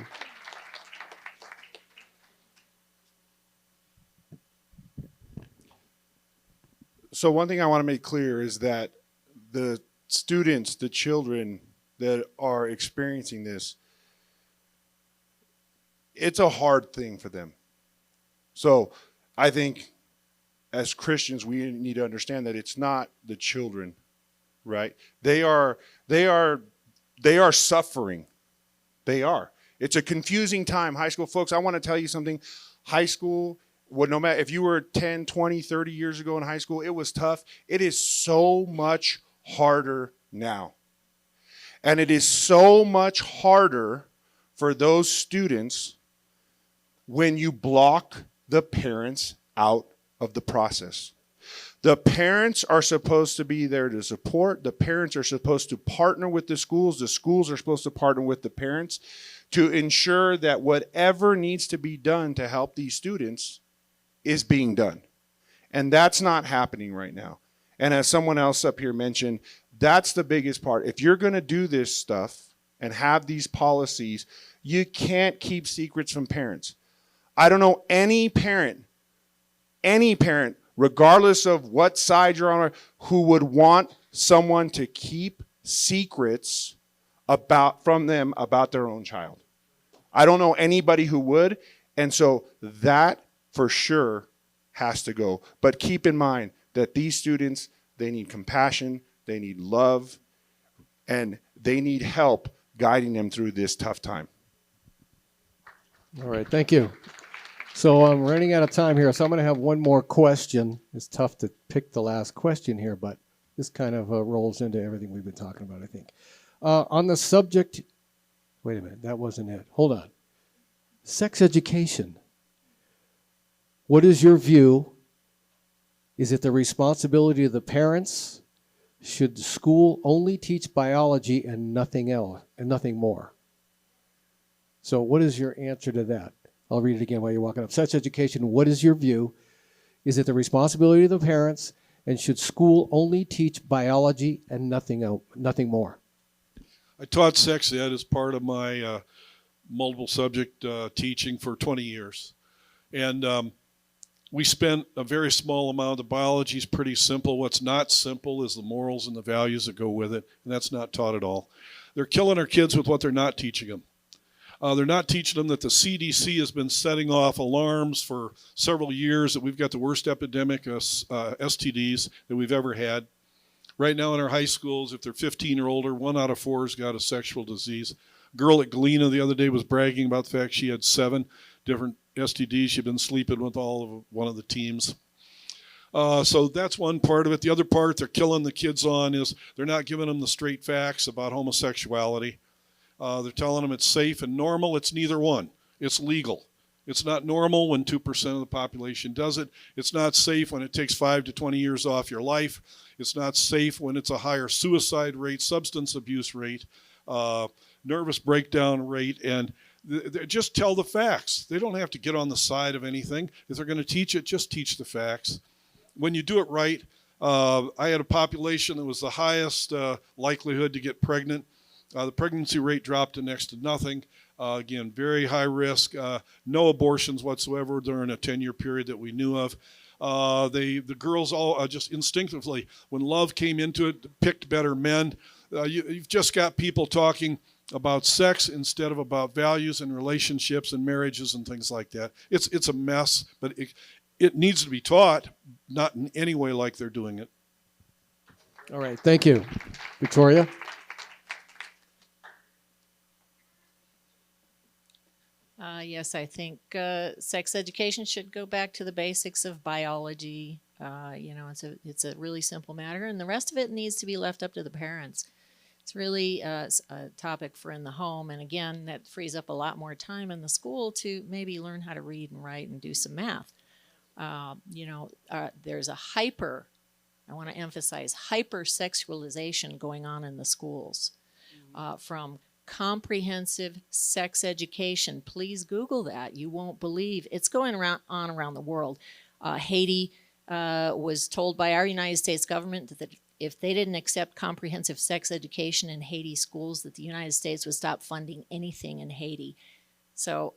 So one thing I want to make clear is that the students, the children that are experiencing this, it's a hard thing for them. So I think as Christians, we need to understand that it's not the children, right? They are suffering. They are. It's a confusing time. High school folks, I want to tell you something. High school Well, no matter if you were 10, 20, 30 years ago in high school, it was tough. It is so much harder now. And it is so much harder for those students when you block the parents out of the process. The parents are supposed to be there to support. The parents are supposed to partner with the schools. The schools are supposed to partner with the parents to ensure that whatever needs to be done to help these students is being done. And that's not happening right now. And as someone else up here mentioned, that's the biggest part. If you're going to do this stuff and have these policies, you can't keep secrets from parents. I don't know any parent, regardless of what side you're on, who would want someone to keep secrets from them about their own child. I don't know anybody who would. And so that for sure has to go. But keep in mind that these students, they need compassion, they need love, and they need help guiding them through this tough time. All right, thank you. So I'm running out of time here, so I'm going to have one more question. It's tough to pick the last question here, but this kind of rolls into everything we've been talking about, I think. On the subject, wait a minute, that wasn't it. Hold on. Sex education. What is your view? Is it the responsibility of the parents? Should school only teach biology and nothing else and nothing more? So what is your answer to that? I'll read it again while you're walking up. Sex education, what is your view? Is it the responsibility of the parents? And should school only teach biology and nothing more? I taught sex ed as part of my multiple subject teaching for 20 years. And we spent a very small amount. The biology is pretty simple. What's not simple is the morals and the values that go with it, and that's not taught at all. They're killing our kids with what they're not teaching them. They're not teaching them that the CDC has been setting off alarms for several years that we've got the worst epidemic of STDs that we've ever had. Right now in our high schools, if they're 15 or older, 1 out of 4 has got a sexual disease. A girl at Galena the other day was bragging about the fact she had 7 different STDs. She'd been sleeping with all of one of the teams. So that's one part of it. The other part they're killing the kids on is they're not giving them the straight facts about homosexuality. They're telling them it's safe and normal. It's neither one. It's legal. It's not normal when 2% of the population does it. It's not safe when it takes 5 to 20 years off your life. It's not safe when it's a higher suicide rate, substance abuse rate, nervous breakdown rate, and just tell the facts. They don't have to get on the side of anything. If they're going to teach it, just teach the facts. When you do it right, I had a population that was the highest likelihood to get pregnant. The pregnancy rate dropped to next to nothing. Again, very high risk, no abortions whatsoever during a 10-year period that we knew of. The girls all just instinctively, when love came into it, picked better men. You've just got people talking about sex instead of about values and relationships and marriages and things like that. It's a mess, but it needs to be taught, not in any way like they're doing it. All right, thank you. Victoria? Yes, I think sex education should go back to the basics of biology. It's a really simple matter, and the rest of it needs to be left up to the parents. It's really a topic for in the home, and again, that frees up a lot more time in the school to maybe learn how to read and write and do some math. There's I want to emphasize hypersexualization going on in the schools from comprehensive sex education. Please Google that. You won't believe it's going on around the world. Haiti was told by our United States government that if they didn't accept comprehensive sex education in Haiti schools, that the United States would stop funding anything in Haiti. So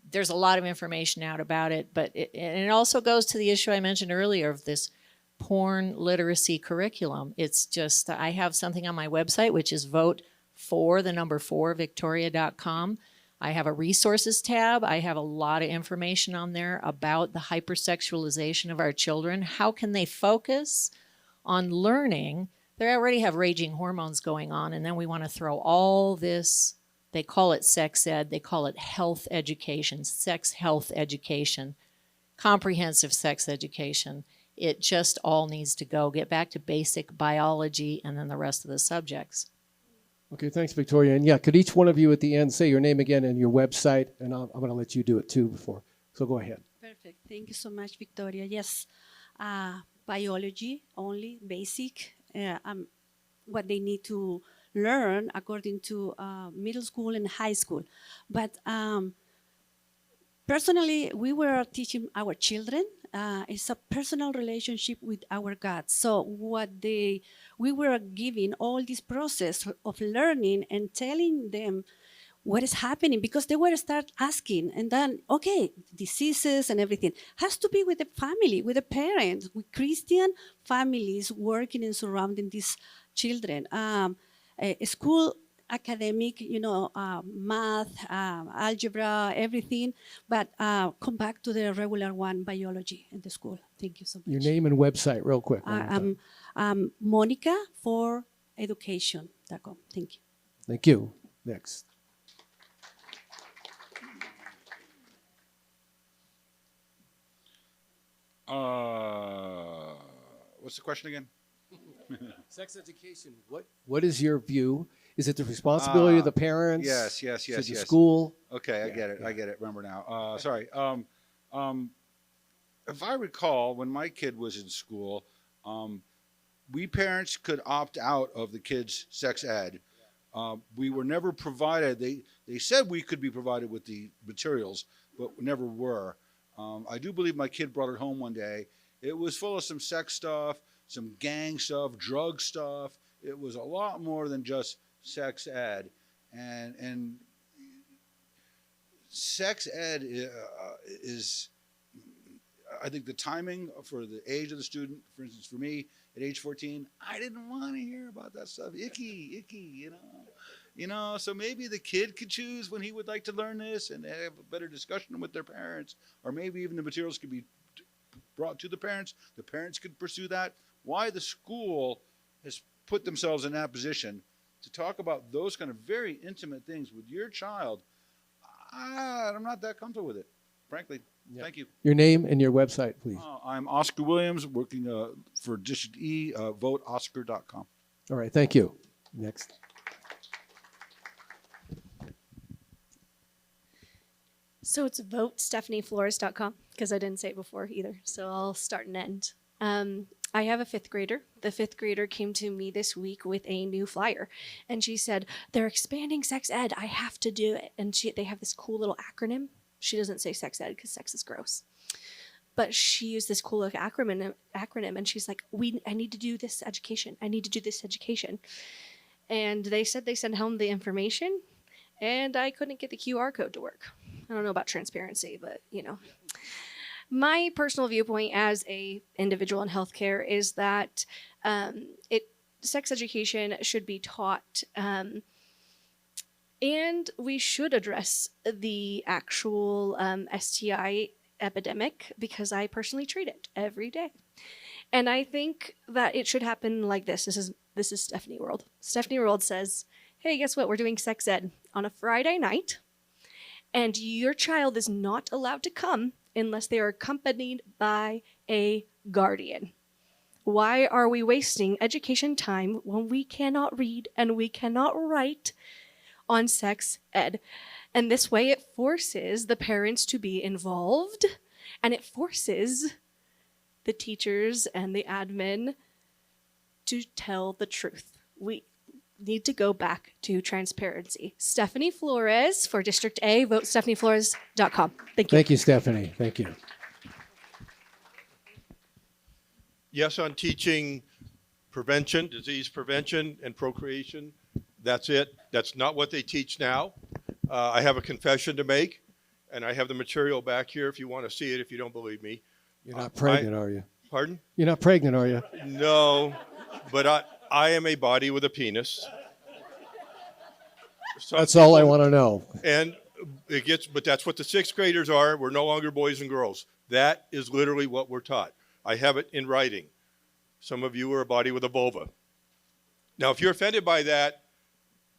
there's a lot of information out about it, but it also goes to the issue I mentioned earlier of this porn literacy curriculum. It's just, I have something on my website, which is vote4Victoria.com. I have a resources tab. I have a lot of information on there about the hypersexualization of our children. How can they focus on learning? They already have raging hormones going on, and then we want to throw all this, they call it sex ed, they call it health education, sex health education. comprehensive sex education. It just all needs to go. Get back to basic biology and then the rest of the subjects. Okay, thanks, Victoria. And yeah, could each one of you at the end say your name again and your website? And I'm going to let you do it too before. So go ahead. Perfect. Thank you so much, Victoria. Yes, biology only, basic, what they need to learn according to middle school and high school. But personally, we were teaching our children. It's a personal relationship with our God. So we were giving all this process of learning and telling them what is happening, because they were start asking, and then, okay, diseases and everything has to be with the family, with the parents, with Christian families working and surrounding these children. School academic, math, algebra, everything, but come back to the regular one, biology in the school. Thank you so much. Your name and website real quick. Monica for education.com. Thank you. Thank you. Next. What's the question again? Sex education. What is your view? Is it the responsibility of the parents? Yes. Is it the school? Okay, I get it. I get it. Remember now. Sorry. If I recall, when my kid was in school, we parents could opt out of the kids' sex ed. We were never provided. They said we could be provided with the materials, but never were. I do believe my kid brought it home one day. It was full of some sex stuff, some gang stuff, drug stuff. It was a lot more than just sex ed. And sex ed is, I think the timing for the age of the student, for instance, for me at age 14, I didn't want to hear about that stuff. Icky, so maybe the kid could choose when he would like to learn this and have a better discussion with their parents, or maybe even the materials could be brought to the parents. The parents could pursue that. Why the school has put themselves in that position to talk about those kind of very intimate things with your child, I'm not that comfortable with it, frankly. Yeah. Thank you. Your name and your website, please. I'm Oscar Williams, working for District E, voteoscar.com. All right, thank you. Next. So it's votestephanieflores.com, because I didn't say it before either. So I'll start and end. I have a fifth grader. The fifth grader came to me this week with a new flyer, and she said, they're expanding sex ed. I have to do it. And they have this cool little acronym. She doesn't say sex ed because sex is gross. But she used this cool little acronym, and she's like, I need to do this education. I need to do this education. And they said they sent home the information, and I couldn't get the QR code to work. I don't know about transparency, but my personal viewpoint as a individual in healthcare is that sex education should be taught, and we should address the actual STI epidemic, because I personally treat it every day. And I think that it should happen like this. This is Stephanie World. Stephanie World says, hey, guess what? We're doing sex ed on a Friday night, and your child is not allowed to come unless they are accompanied by a guardian. Why are we wasting education time when we cannot read and we cannot write on sex ed? And this way it forces the parents to be involved, and it forces the teachers and the admin to tell the truth. We need to go back to transparency. Stephanie Flores for District A, votestephanieflores.com. Thank you. Thank you, Stephanie. Thank you. Yes, on teaching prevention, disease prevention, and procreation. That's it. That's not what they teach now. I have a confession to make, and I have the material back here if you want to see it, if you don't believe me. You're not pregnant, are you? Pardon? You're not pregnant, are you? No, but I am a body with a penis. That's all I want to know. And but that's what the sixth graders are. We're no longer boys and girls. That is literally what we're taught. I have it in writing. Some of you are a body with a vulva. Now, if you're offended by that,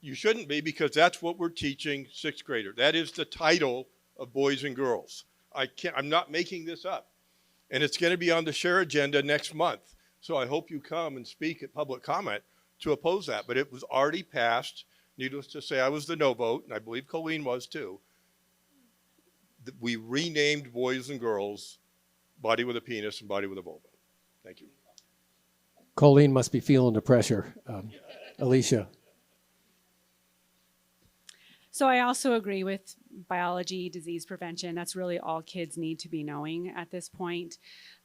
you shouldn't be, because that's what we're teaching sixth grader. That is the title of boys and girls. I'm not making this up. And it's going to be on the share agenda next month. So I hope you come and speak at public comment to oppose that. But it was already passed. Needless to say, I was the no vote, and I believe Colleen was too. We renamed boys and girls body with a penis and body with a vulva. Thank you. Colleen must be feeling the pressure. Alicia. So I also agree with biology, disease prevention. That's really all kids need to be knowing at this point.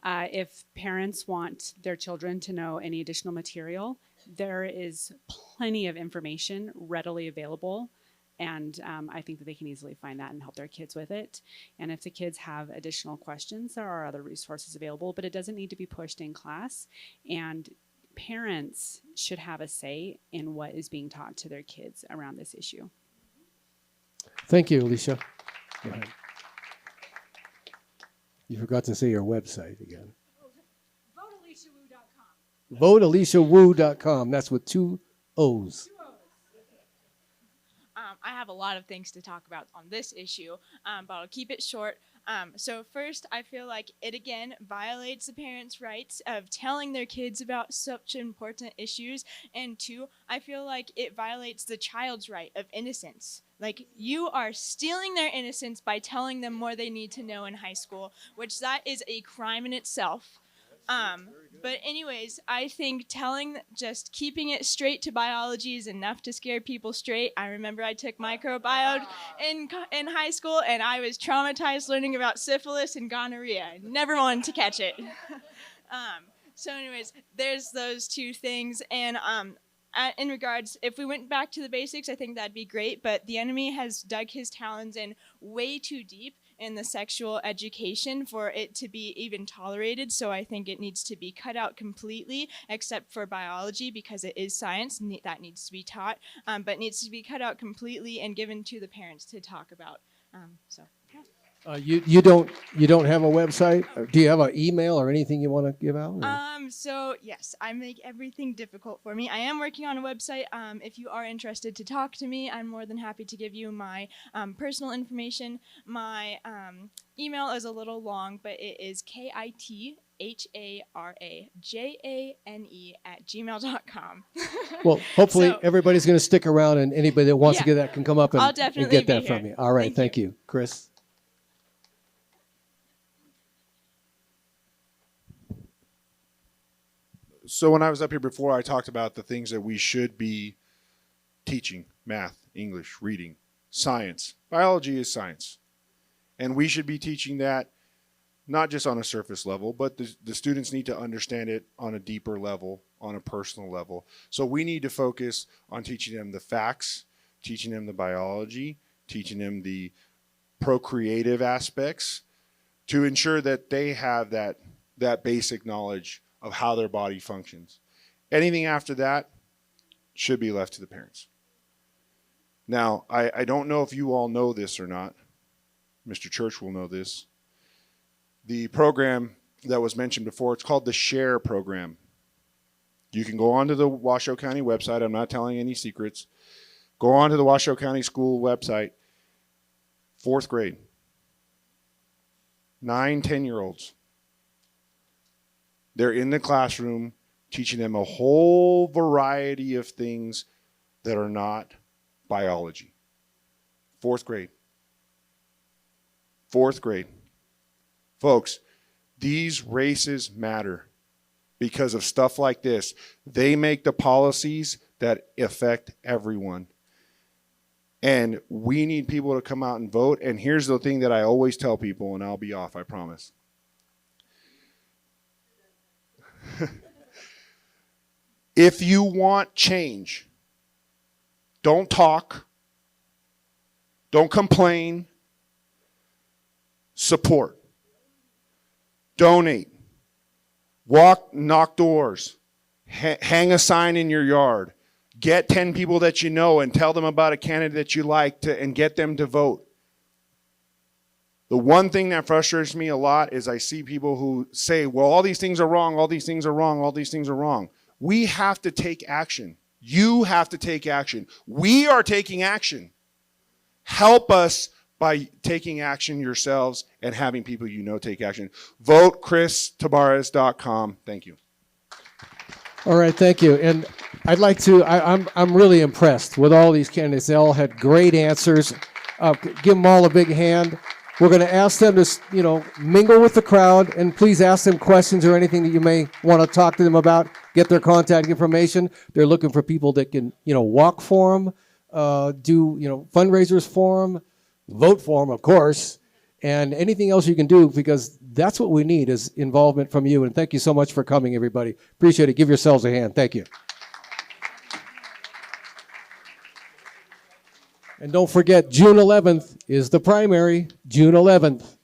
If parents want their children to know any additional material, there is plenty of information readily available. And I think that they can easily find that and help their kids with it. And if the kids have additional questions, there are other resources available, but it doesn't need to be pushed in class. And parents should have a say in what is being taught to their kids around this issue. Thank you, Alicia. Go ahead. You forgot to say your website again. VoteAliciaWoo.com. That's with 2 O's. I have a lot of things to talk about on this issue, but I'll keep it short. So first, I feel like it again violates the parents' rights of telling their kids about such important issues. And 2, I feel like it violates the child's right of innocence. Like, you are stealing their innocence by telling them more they need to know in high school, which that is a crime in itself. But anyways, I think just keeping it straight to biology is enough to scare people straight. I remember I took microbiology in high school, and I was traumatized learning about syphilis and gonorrhea. I never wanted to catch it. So anyways, there's those 2 things. And in regards, if we went back to the basics, I think that'd be great. But the enemy has dug his talons in way too deep in the sexual education for it to be even tolerated. So I think it needs to be cut out completely, except for biology, because it is science that needs to be taught, but it needs to be cut out completely and given to the parents to talk about. So. You don't have a website? Do you have an email or anything you want to give out? So yes, I make everything difficult for me. I am working on a website. If you are interested to talk to me, I'm more than happy to give you my personal information. My email is a little long, but it is KITHARAJANE@gmail.com. Well, hopefully So- everybody's going to stick around, and anybody that wants to Yeah. get that can come up I'll and definitely get be that from here. you. All right, Thank thank you. Chris? So when I was up here before, I talked about the things that we should be teaching: math, English, reading, science. Biology is science. And we should be teaching that not just on a surface level, but the students need to understand it on a deeper level, on a personal level. So we need to focus on teaching them the facts, teaching them the biology, teaching them the procreative aspects, to ensure that they have that basic knowledge of how their body functions. Anything after that should be left to the parents. Now, I don't know if you all know this or not. Mr. Church will know this. The program that was mentioned before, it's called the SHARE program. You can go onto the Washoe County website. I'm not telling any secrets. Go onto the Washoe County School website. 4th grade. 9, 10-year-olds. They're in the classroom teaching them a whole variety of things that are not biology. 4th grade. 4th grade. Folks, these races matter because of stuff like this. They make the policies that affect everyone. And we need people to come out and vote. And here's the thing that I always tell people, and I'll be off, I promise. If you want change, don't talk, don't complain, support, donate, walk, knock doors, hang a sign in your yard, get 10 people that you know and tell them about a candidate that you like and get them to vote. The one thing that frustrates me a lot is I see people who say, well, all these things are wrong, all these things are wrong, all these things are wrong. We have to take action. You have to take action. We are taking action. Help us by taking action yourselves and having people you know take action. Vote ChrisTabarez.com. Thank you. All right, thank you. And I'd like to, I'm really impressed with all these candidates. They all had great answers. Give them all a big hand. We're going to ask them to, mingle with the crowd, and please ask them questions or anything that you may want to talk to them about. Get their contact information. They're looking for people that can, walk for them, do, fundraisers for them, vote for them, of course, and anything else you can do, because that's what we need is involvement from you. And thank you so much for coming, everybody. Appreciate it. Give yourselves a hand. Thank you. And don't forget, June 11th is the primary, June 11th.